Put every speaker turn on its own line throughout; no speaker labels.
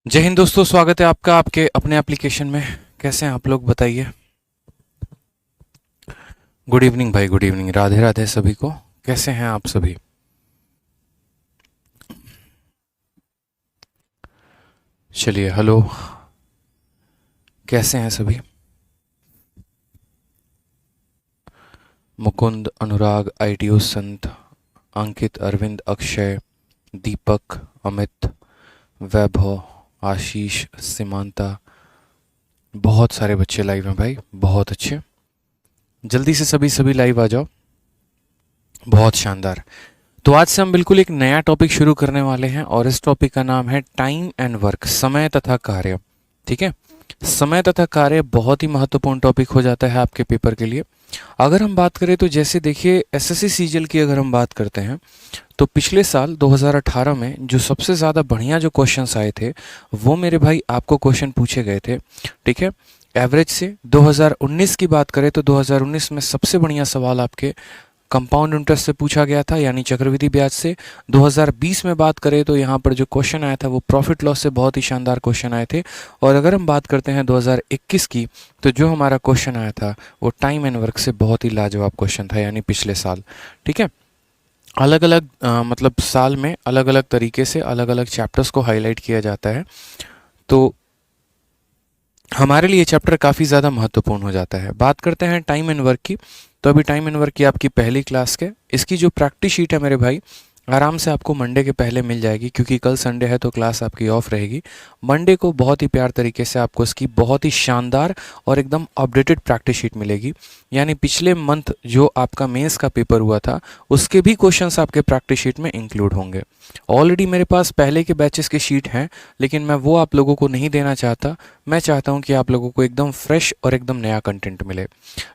जय हिंद दोस्तों, स्वागत है आपका आपके अपने एप्लीकेशन में। कैसे हैं आप लोग, बताइए। गुड इवनिंग भाई, गुड इवनिंग, राधे राधे सभी को। कैसे हैं आप सभी? चलिए, हेलो, कैसे हैं सभी? मुकुंद, अनुराग, आईटीओ, संत, अंकित, अरविंद, अक्षय, दीपक, अमित, वैभव, आशीष, सीमांता, बहुत सारे बच्चे लाइव हैं भाई, बहुत अच्छे। जल्दी से सभी सभी लाइव आ जाओ। बहुत शानदार। तो आज से हम बिल्कुल एक नया टॉपिक शुरू करने वाले हैं और इस टॉपिक का नाम है टाइम एंड वर्क, समय तथा कार्य। ठीक है, समय तथा कार्य बहुत ही महत्वपूर्ण टॉपिक हो जाता है आपके पेपर के लिए। अगर हम बात करें तो जैसे देखिए, एसएससी सीजीएल की अगर हम बात करते हैं तो पिछले साल 2018 में जो सबसे ज़्यादा बढ़िया जो क्वेश्चंस आए थे वो मेरे भाई आपको क्वेश्चन पूछे गए थे। ठीक है, एवरेज से 2019 की बात करें तो 2019 में सबसे बढ़िया सवाल आपके कंपाउंड इंटरेस्ट से पूछा गया था, यानी चक्रवृद्धि ब्याज से। 2020 में बात करें तो यहाँ पर जो क्वेश्चन आया था वो प्रॉफिट लॉस से बहुत ही शानदार क्वेश्चन आए थे। और अगर हम बात करते हैं 2021 की, तो जो हमारा क्वेश्चन आया था वो टाइम एंड वर्क से बहुत ही लाजवाब क्वेश्चन था, यानी पिछले साल। ठीक है, अलग अलग मतलब साल में अलग अलग तरीके से अलग अलग चैप्टर्स को हाईलाइट किया जाता है। तो हमारे लिए चैप्टर काफ़ी ज़्यादा महत्वपूर्ण हो जाता है। बात करते हैं टाइम एंड वर्क की। तो अभी टाइम एंड वर्क की आपकी पहली क्लास के इसकी जो प्रैक्टिस शीट है मेरे भाई, आराम से आपको मंडे के पहले मिल जाएगी, क्योंकि कल संडे है तो क्लास आपकी ऑफ रहेगी। मंडे को बहुत ही प्यार तरीके से आपको इसकी बहुत ही शानदार और एकदम अपडेटेड प्रैक्टिस शीट मिलेगी। यानी पिछले मंथ जो आपका मेंस का पेपर हुआ था उसके भी क्वेश्चंस आपके प्रैक्टिस शीट में इंक्लूड होंगे। ऑलरेडी मेरे पास पहले के बैचेस की शीट हैं, लेकिन मैं वो आप लोगों को नहीं देना चाहता। मैं चाहता हूँ कि आप लोगों को एकदम फ्रेश और एकदम नया कंटेंट मिले।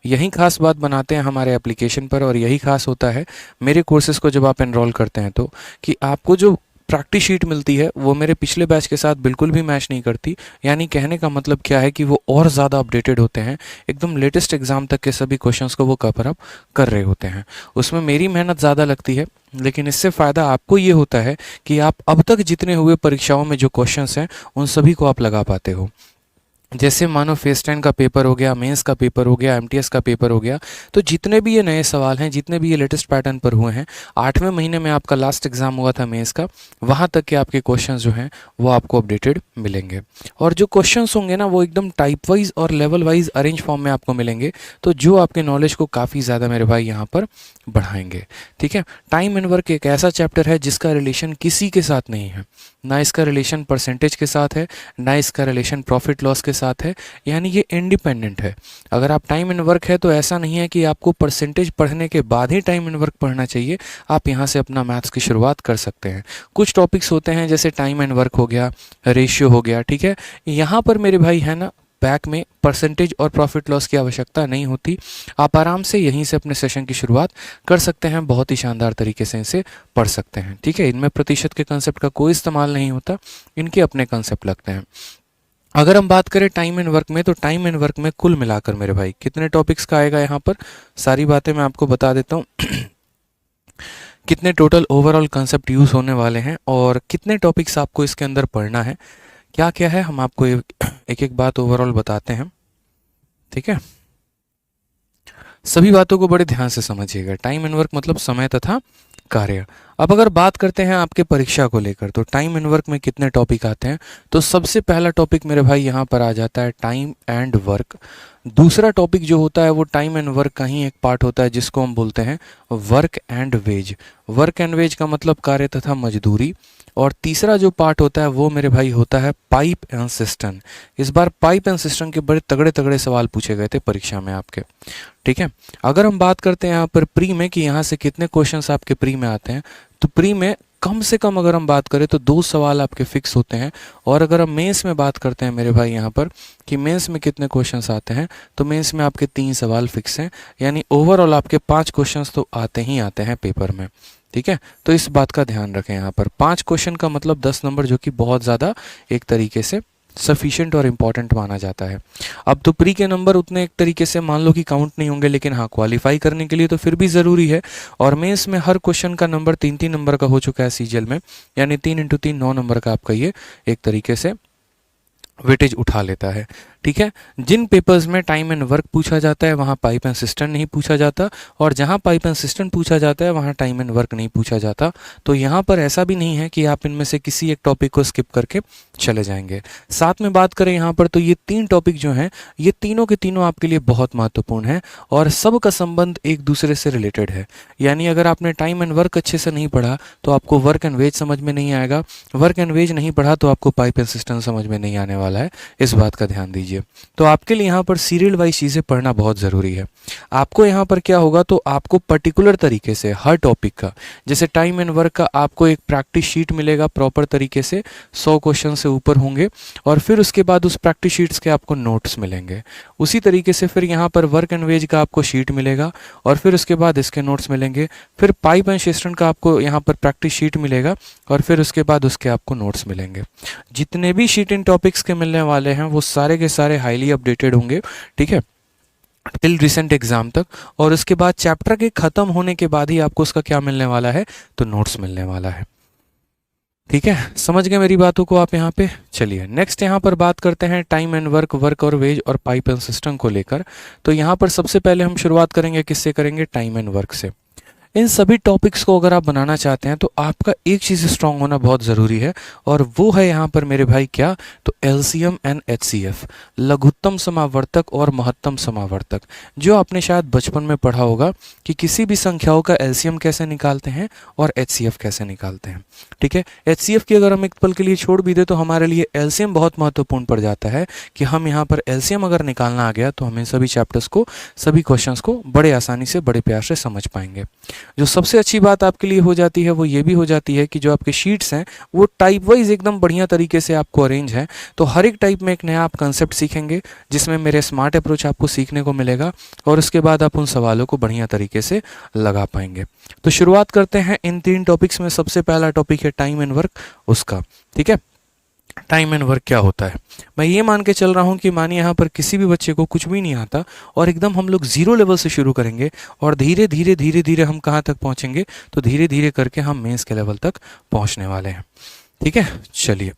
यही खास बात बनाते हैं हमारे एप्लीकेशन पर, और यही खास होता है मेरे कोर्सेज़ को जब आप एनरोल करते हैं तो, कि आपको जो प्रैक्टिस शीट मिलती है वो मेरे पिछले बैच के साथ बिल्कुल भी मैच नहीं करती। यानी कहने का मतलब क्या है कि वो और ज़्यादा अपडेटेड होते हैं, एकदम लेटेस्ट एग्जाम तक के सभी क्वेश्चंस को वो कवर अप कर रहे होते हैं। उसमें मेरी मेहनत ज़्यादा लगती है, लेकिन इससे फ़ायदा आपको ये होता है कि आप अब तक जितने हुए परीक्षाओं में जो क्वेश्चंस हैं उन सभी को आप लगा पाते हो। जैसे मानो फेस 10 का पेपर हो गया, मेंस का पेपर हो गया, एमटीएस का पेपर हो गया, तो जितने भी ये नए सवाल हैं, जितने भी ये लेटेस्ट पैटर्न पर हुए हैं, 8वें महीने में आपका लास्ट एग्जाम हुआ था मेंस का, वहाँ तक के आपके क्वेश्चंस जो हैं वो आपको अपडेटेड मिलेंगे। और जो क्वेश्चंस होंगे ना वो एकदम टाइप वाइज और लेवल वाइज अरेंज फॉर्म में आपको मिलेंगे, तो जो आपके नॉलेज को काफ़ी ज़्यादा मेरे भाई यहाँ पर बढ़ाएंगे। ठीक है, टाइम एंड वर्क एक ऐसा चैप्टर है जिसका रिलेशन किसी के साथ नहीं है। ना इसका रिलेशन परसेंटेज के साथ है, ना इसका रिलेशन प्रॉफिट लॉस के साथ है। यानी ये इंडिपेंडेंट है। अगर आप टाइम एंड वर्क है तो ऐसा नहीं है कि आपको परसेंटेज पढ़ने के बाद ही टाइम एंड वर्क पढ़ना चाहिए। आप यहाँ से अपना मैथ्स की शुरुआत कर सकते हैं। कुछ टॉपिक्स होते हैं जैसे टाइम एंड वर्क हो गया, रेशियो हो गया। ठीक है, यहाँ पर मेरे भाई है ना, बैक में परसेंटेज और प्रॉफिट लॉस की आवश्यकता नहीं होती। आप आराम से यहीं से अपने सेशन की शुरुआत कर सकते हैं, बहुत ही शानदार तरीके से इसे पढ़ सकते हैं। ठीक है, इनमें प्रतिशत के कंसेप्ट का कोई इस्तेमाल नहीं होता, इनके अपने कंसेप्ट लगते हैं। अगर हम बात करें टाइम एंड वर्क में, तो टाइम एंड वर्क में कुल मिलाकर मेरे भाई कितने टॉपिक्स का आएगा यहाँ पर, सारी बातें मैं आपको बता देता हूँ। कितने टोटल ओवरऑल कंसेप्ट यूज़ होने वाले हैं और कितने टॉपिक्स आपको इसके अंदर पढ़ना है, क्या क्या है, हम आपको एक एक बात ओवरऑल बताते हैं। ठीक है, सभी बातों को बड़े ध्यान से समझिएगा। टाइम एंड वर्क मतलब समय तथा कार्य। अब अगर बात करते हैं आपके परीक्षा को लेकर, तो टाइम एंड वर्क में कितने टॉपिक आते हैं, तो सबसे पहला टॉपिक मेरे भाई यहाँ पर आ जाता है टाइम एंड वर्क। दूसरा टॉपिक जो होता है वो टाइम एंड वर्क का ही एक पार्ट होता है जिसको हम बोलते हैं work and wage. Work and wage का मतलब कार्य तथा मजदूरी। और तीसरा जो पार्ट होता है वो मेरे भाई होता है पाइप एंड सिस्टम। इस बार पाइप एंड सिस्टम के बड़े तगड़े तगड़े सवाल पूछे गए थे परीक्षा में आपके। ठीक है, अगर हम बात करते हैं यहाँ पर प्री में कि यहाँ से कितने क्वेश्चंस आपके प्री में आते हैं, तो प्री में कम से कम अगर हम बात करें तो 2 सवाल आपके फिक्स होते हैं। और अगर हम मेंस में बात करते हैं मेरे भाई यहाँ पर कि मेंस में कितने क्वेश्चंस आते हैं, तो मेंस में आपके 3 सवाल फिक्स हैं। यानी ओवरऑल आपके 5 क्वेश्चंस तो आते ही आते हैं पेपर में। ठीक है, तो इस बात का ध्यान रखें। यहाँ पर 5 क्वेश्चन का मतलब 10 नंबर, जो कि बहुत ज़्यादा एक तरीके से सफिशिएंट और इम्पॉर्टेंट माना जाता है। अब तो प्री के नंबर उतने एक तरीके से मान लो कि काउंट नहीं होंगे, लेकिन हाँ क्वालिफाई करने के लिए तो फिर भी ज़रूरी है। और मेंस में हर क्वेश्चन का नंबर 3-3 नंबर का हो चुका है सीजीएल में, यानी 3 × 3 9 नंबर का आपका ये एक तरीके से वेटेज उठा लेता है। ठीक है, जिन पेपर्स में टाइम एंड वर्क पूछा जाता है वहाँ पाइप एंड सिस्टम नहीं पूछा जाता, और जहाँ पाइप एंड सिस्टम पूछा जाता है वहाँ टाइम एंड वर्क नहीं पूछा जाता। तो यहाँ पर ऐसा भी नहीं है कि आप इनमें से किसी एक टॉपिक को स्किप करके चले जाएंगे। साथ में बात करें यहाँ पर, तो ये 3 टॉपिक जो हैं ये तीनों के तीनों आपके लिए बहुत महत्वपूर्ण हैं और सबका संबंध एक दूसरे से रिलेटेड है। यानी अगर आपने टाइम एंड वर्क अच्छे से नहीं पढ़ा तो आपको वर्क एंड वेज समझ में नहीं आएगा, वर्क एंड वेज नहीं पढ़ा तो आपको पाइप एंड सिस्टम समझ में नहीं आने वाला है। इस बात का ध्यान दीजिए। तो आपके लिए यहाँ पर सीरियल वाइज चीज़ें पढ़ना बहुत ज़रूरी है। आपको यहाँ पर क्या होगा, तो आपको पर्टिकुलर तरीके से हर टॉपिक का, जैसे टाइम एंड वर्क का आपको एक प्रैक्टिस शीट मिलेगा प्रॉपर तरीके से, 100 क्वेश्चन से ऊपर होंगे, और फिर उसके बाद उस प्रैक्टिस शीट्स के आपको नोट्स मिलेंगे। उसी तरीके से फिर यहाँ पर वर्क एंड वेज का आपको शीट मिलेगा और फिर उसके बाद इसके नोट्स मिलेंगे। फिर पाइप एंड सिस्टम का आपको यहाँ पर प्रैक्टिस शीट मिलेगा और फिर उसके बाद उसके आपको नोट्स मिलेंगे। जितने भी शीट इन टॉपिक्स के मिलने वाले हैं वो सारे के सारे हाईली अपडेटेड होंगे। ठीक है, टिल रिसेंट एग्जाम तक, और उसके बाद चैप्टर के खत्म होने के बाद ही आपको उसका क्या मिलने वाला है, तो नोट्स मिलने वाला है। ठीक है, समझ गए मेरी बातों को आप यहाँ पे। चलिए नेक्स्ट यहाँ पर बात करते हैं टाइम एंड वर्क, वर्क और वेज और पाइप एंड सिस्टम को लेकर। तो यहाँ पर सबसे पहले हम शुरुआत करेंगे किससे, करेंगे टाइम एंड वर्क से। इन सभी टॉपिक्स को अगर आप बनाना चाहते हैं तो आपका एक चीज़ स्ट्रांग होना बहुत ज़रूरी है, और वो है यहाँ पर मेरे भाई क्या, तो एलसीएम एंड एचसीएफ, लघुत्तम समावर्तक और महत्तम समावर्तक। जो आपने शायद बचपन में पढ़ा होगा कि किसी भी संख्याओं का एलसीएम कैसे निकालते हैं और एचसीएफ कैसे निकालते हैं। ठीक है, एचसीएफ की अगर हम एक पल के लिए छोड़ भी दे तो हमारे लिए एलसीएम बहुत महत्वपूर्ण पड़ जाता है कि हम यहाँ पर एलसीएम अगर निकालना आ गया तो हमें सभी चैप्टर्स को, सभी क्वेश्चंस को बड़े आसानी से, बड़े प्यार से समझ पाएंगे। जो सबसे अच्छी बात आपके लिए हो जाती है वो ये भी हो जाती है कि जो आपके शीट्स हैं वो टाइप वाइज एकदम बढ़िया तरीके से आपको अरेंज है। तो हर एक टाइप में एक नया आप कंसेप्ट सीखेंगे जिसमें मेरे स्मार्ट अप्रोच आपको सीखने को मिलेगा, और उसके बाद आप उन सवालों को बढ़िया तरीके से लगा पाएंगे। तो शुरुआत करते हैं इन 3 टॉपिक्स में। सबसे पहला टॉपिक है टाइम एंड वर्क, उसका। ठीक है, टाइम एंड वर्क क्या होता है। मैं ये मान के चल रहा हूँ कि मानिए यहाँ पर किसी भी बच्चे को कुछ भी नहीं आता और एकदम हम लोग 0 लेवल से शुरू करेंगे और धीरे धीरे धीरे धीरे हम कहाँ तक पहुँचेंगे, तो धीरे धीरे करके हम मेंस के लेवल तक पहुँचने वाले हैं। ठीक है, चलिए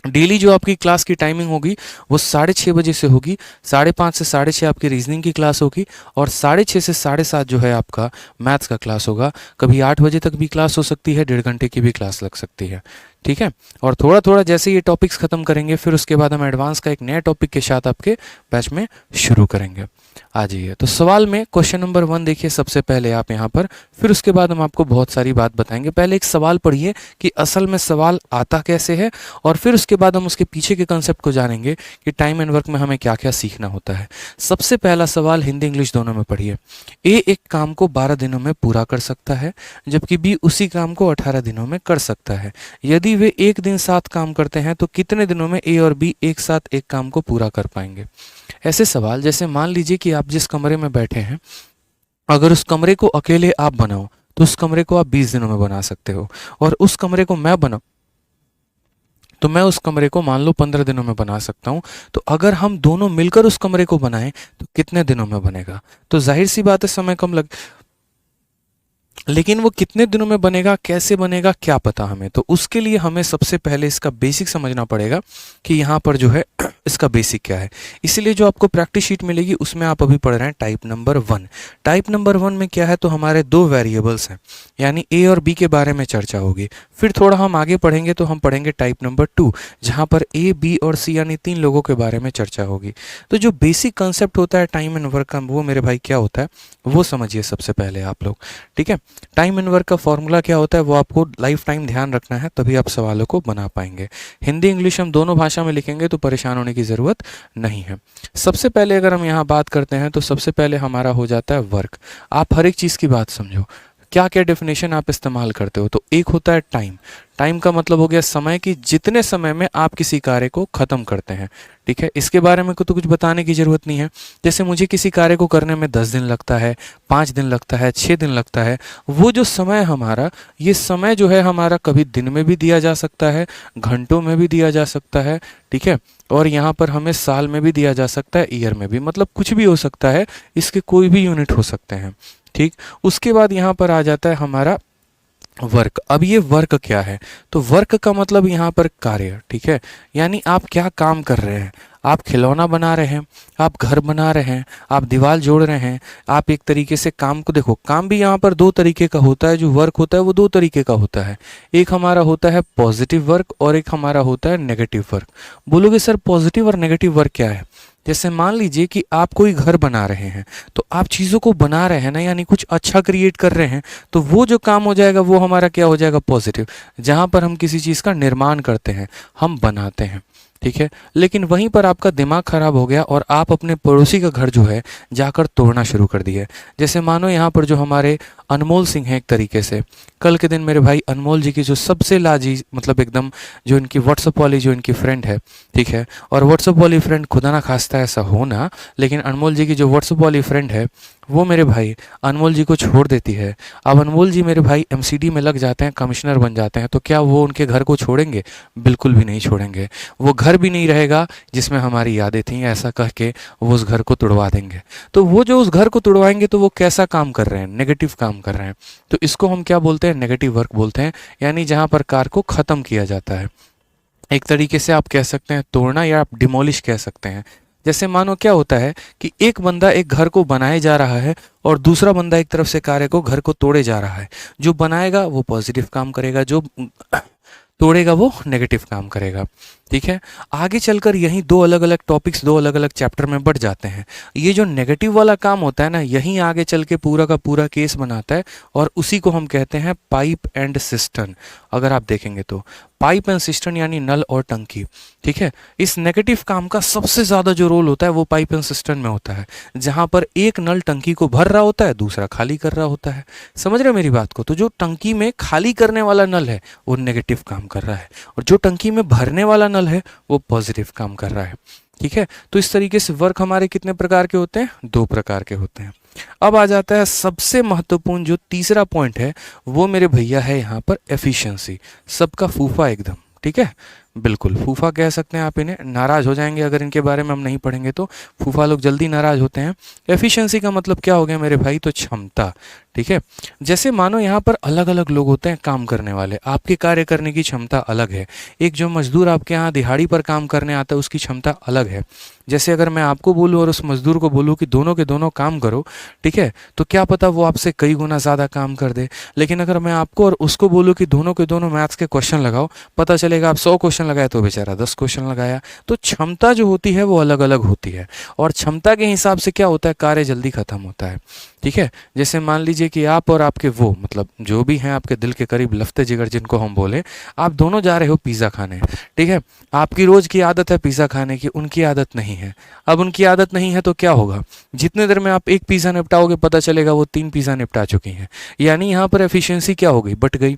डेली जो आपकी क्लास की टाइमिंग होगी वो 6:30 बजे से होगी। 5:30 से 6:30 आपकी रीजनिंग की क्लास होगी, और 6:30 से 7:30 जो है आपका मैथ्स का क्लास होगा। कभी 8 बजे तक भी क्लास हो सकती है, 1.5 घंटे की भी क्लास लग सकती है। ठीक है, और थोड़ा थोड़ा जैसे ये टॉपिक्स खत्म करेंगे फिर उसके बाद हम एडवांस का एक नया टॉपिक के साथ आपके बैच में शुरू करेंगे। आ जाइए, तो सवाल में क्वेश्चन नंबर 1 देखिए सबसे पहले आप यहाँ पर, फिर उसके बाद हम आपको बहुत सारी बात बताएंगे। पहले एक सवाल पढ़िए कि असल में सवाल आता कैसे है, और फिर उसके बाद हम उसके पीछे के कंसेप्ट को जानेंगे कि टाइम एंड वर्क में हमें क्या क्या सीखना होता है। सबसे पहला सवाल हिंदी इंग्लिश दोनों में पढ़िए। ए एक काम को 12 दिनों में पूरा कर सकता है, जबकि बी उसी काम को 18 दिनों में कर सकता है। यदि वे एक दिन साथ काम करते हैं तो कितने दिनों में ए और बी एक साथ एक काम को पूरा कर पाएंगे। ऐसे सवाल, जैसे मान लीजिए कि आप जिस कमरे में बैठे हैं, अगर उस कमरे को अकेले आप बनाओ तो उस कमरे को आप 20 दिनों में बना सकते हो, और उस कमरे को मैं बनाऊं तो मैं उस कमरे को मान लो 15 दिनों में बना सकता हूं। तो अगर हम दोनों मिलकर उस कमरे को बनाएं तो कितने दिनों में बनेगा। तो जाहिर सी बात है समय कम लग, लेकिन वो कितने दिनों में बनेगा, कैसे बनेगा, क्या पता हमें। तो उसके लिए हमें सबसे पहले इसका बेसिक समझना पड़ेगा कि यहाँ पर जो है इसका बेसिक क्या है। इसीलिए जो आपको प्रैक्टिस शीट मिलेगी उसमें आप अभी पढ़ रहे हैं टाइप नंबर 1। टाइप नंबर 1 में क्या है, तो हमारे 2 वेरिएबल्स हैं, यानी ए और बी के बारे में चर्चा होगी। फिर थोड़ा हम आगे पढ़ेंगे तो हम पढ़ेंगे टाइप नंबर 2, जहाँ पर ए, बी और सी यानी 3 लोगों के बारे में चर्चा होगी। तो जो बेसिक कंसेप्ट होता है टाइम एंड वर्क का, वो मेरे भाई क्या होता है वो समझिए सबसे पहले आप लोग। ठीक है, टाइम एंड वर्क का फॉर्मूला क्या होता है वो आपको लाइफ टाइम ध्यान रखना है, तभी आप सवालों को बना पाएंगे। हिंदी इंग्लिश हम दोनों भाषा में लिखेंगे तो परेशान होने की ज़रूरत नहीं है। सबसे पहले अगर हम यहाँ बात करते हैं तो सबसे पहले हमारा हो जाता है वर्क। आप हर एक चीज़ की बात समझो, क्या क्या डेफिनेशन आप इस्तेमाल करते हो। तो एक होता है टाइम। टाइम का मतलब हो गया समय, कि जितने समय में आप किसी कार्य को खत्म करते हैं। ठीक है, इसके बारे में तो कुछ बताने की ज़रूरत नहीं है। जैसे मुझे किसी कार्य को करने में 10 दिन लगता है, 5 दिन लगता है, 6 दिन लगता है, वो जो समय हमारा, ये समय जो है हमारा कभी दिन में भी दिया जा सकता है, घंटों में भी दिया जा सकता है। ठीक है, और यहाँ पर हमें साल में भी दिया जा सकता है, ईयर में भी, मतलब कुछ भी हो सकता है, इसके कोई भी यूनिट हो सकते हैं। ठीक, उसके बाद यहाँ पर आ जाता है हमारा वर्क। अब ये वर्क क्या है? तो वर्क का मतलब यहाँ पर कार्य, ठीक है, यानी आप क्या काम कर रहे हैं। आप खिलौना बना रहे हैं, आप घर बना रहे हैं, आप दीवार जोड़ रहे हैं, आप एक तरीके से काम को देखो। काम भी यहाँ पर दो तरीके का होता है, जो वर्क होता है वो दो तरीके का होता है। एक हमारा होता है पॉजिटिव वर्क और एक हमारा होता है नेगेटिव वर्क। बोलोगे सर पॉजिटिव और नेगेटिव वर्क क्या है? जैसे मान लीजिए कि आप कोई घर बना रहे हैं, तो आप चीज़ों को बना रहे हैं ना, यानी कुछ अच्छा क्रिएट कर रहे हैं, तो वो जो काम हो जाएगा वो हमारा क्या हो जाएगा? पॉजिटिव। जहाँ पर हम किसी चीज़ का निर्माण करते हैं, हम बनाते हैं, ठीक है। लेकिन वहीं पर आपका दिमाग खराब हो गया और आप अपने पड़ोसी का घर जो है जाकर तोड़ना शुरू कर दिए। जैसे मानो यहाँ पर जो हमारे अनमोल सिंह हैं, एक तरीके से कल के दिन मेरे भाई अनमोल जी की जो सबसे लाजी मतलब एकदम जो इनकी व्हाट्सअप वाली जो इनकी फ्रेंड है, ठीक है, और व्हाट्सअप वाली फ्रेंड खुदा ना खास्ता ऐसा होना, लेकिन अनमोल जी की जो व्हाट्सअप वाली फ्रेंड है वो मेरे भाई अनमोल जी को छोड़ देती है। अब अनमोल जी मेरे भाई एमसीडी में लग जाते हैं, कमिश्नर बन जाते हैं, तो क्या वो उनके घर को छोड़ेंगे? बिल्कुल भी नहीं छोड़ेंगे। वो घर भी नहीं रहेगा जिसमें हमारी यादें थीं, ऐसा कह के वो उस घर को तुड़वा देंगे। तो वो जो उस घर को तुड़वाएंगे तो वो कैसा काम कर रहे हैं? नेगेटिव काम कर रहे हैं। तो इसको हम क्या बोलते हैं? नेगेटिव वर्क बोलते हैं, यानी जहाँ पर कार को ख़त्म किया जाता है। एक तरीके से आप कह सकते हैं तोड़ना, या आप डिमोलिश कह सकते हैं। जैसे मानो क्या होता है कि एक बंदा एक घर को बनाए जा रहा है और दूसरा बंदा एक तरफ से कार्य को घर को तोड़े जा रहा है। जो बनाएगा वो पॉजिटिव काम करेगा, जो तोड़ेगा वो नेगेटिव काम करेगा, ठीक है। आगे चलकर यही दो अलग अलग टॉपिक्स दो अलग अलग चैप्टर में बढ़ जाते हैं। ये जो नेगेटिव वाला काम होता है ना, यही आगे चल के पूरा का पूरा केस बनाता है, और उसी को हम कहते हैं पाइप एंड सिस्टर्न। अगर आप देखेंगे तो पाइप एंड सिस्टर्न यानी नल और टंकी, ठीक है। इस नेगेटिव काम का सबसे ज़्यादा जो रोल होता है वो पाइप एंड सिस्टर्न में होता है, जहाँ पर एक नल टंकी को भर रहा होता है, दूसरा खाली कर रहा होता है। समझ रहे हो मेरी बात को? तो जो टंकी में खाली करने वाला नल है वो नेगेटिव काम कर रहा है, और जो टंकी में भरने वाला नल है वो पॉजिटिव काम कर रहा है, ठीक है। तो इस तरीके से वर्क हमारे कितने प्रकार के होते हैं? दो प्रकार के होते हैं। अब आ जाता है सबसे महत्वपूर्ण जो तीसरा पॉइंट है, वो मेरे भैया है यहाँ पर एफिशिएंसी। सबका फूफा एकदम, ठीक है, बिल्कुल फूफा कह सकते हैं आप इन्हें। नाराज़ हो जाएंगे अगर इनके बारे में हम नहीं पढ़ेंगे तो, फूफा लोग जल्दी नाराज़ होते हैं। एफिशिएंसी का मतलब क्या हो गया मेरे भाई? तो क्षमता, ठीक है। जैसे मानो यहाँ पर अलग अलग लोग होते हैं काम करने वाले, आपके कार्य करने की क्षमता अलग है। एक जो मजदूर आपके यहाँ दिहाड़ी पर काम करने आता है उसकी क्षमता अलग है। जैसे अगर मैं आपको बोलूँ और उस मजदूर को बोलूँ कि दोनों के दोनों काम करो, ठीक है, तो क्या पता वो आपसे कई गुना ज़्यादा काम कर दे। लेकिन अगर मैं आपको और उसको बोलूँ कि दोनों के दोनों मैथ्स के क्वेश्चन लगाओ, पता चलेगा आप 100 क्वेश्चन लगाए तो बेचारा 10 क्वेश्चन लगाया। तो क्षमता जो होती है वो अलग अलग होती है, और क्षमता के हिसाब से क्या होता है? कार्य जल्दी खत्म होता है, ठीक है। जैसे मान लीजिए कि आप और आपके वो मतलब जो भी हैं आपके दिल के करीब लफ्ते जिगर जिनको हम बोले, आप दोनों जा रहे हो पिज़्ज़ा खाने, ठीक है। आपकी रोज़ की आदत है पिज़्ज़ा खाने की, उनकी आदत नहीं है। अब उनकी आदत नहीं है तो क्या होगा? जितने देर में आप एक पिज़्ज़ा निपटाओगे पता चलेगा वो 3 पिज़्ज़ा निपटा चुकी हैं। यानी यहाँ पर एफिशिएंसी क्या हो गई? बट गई,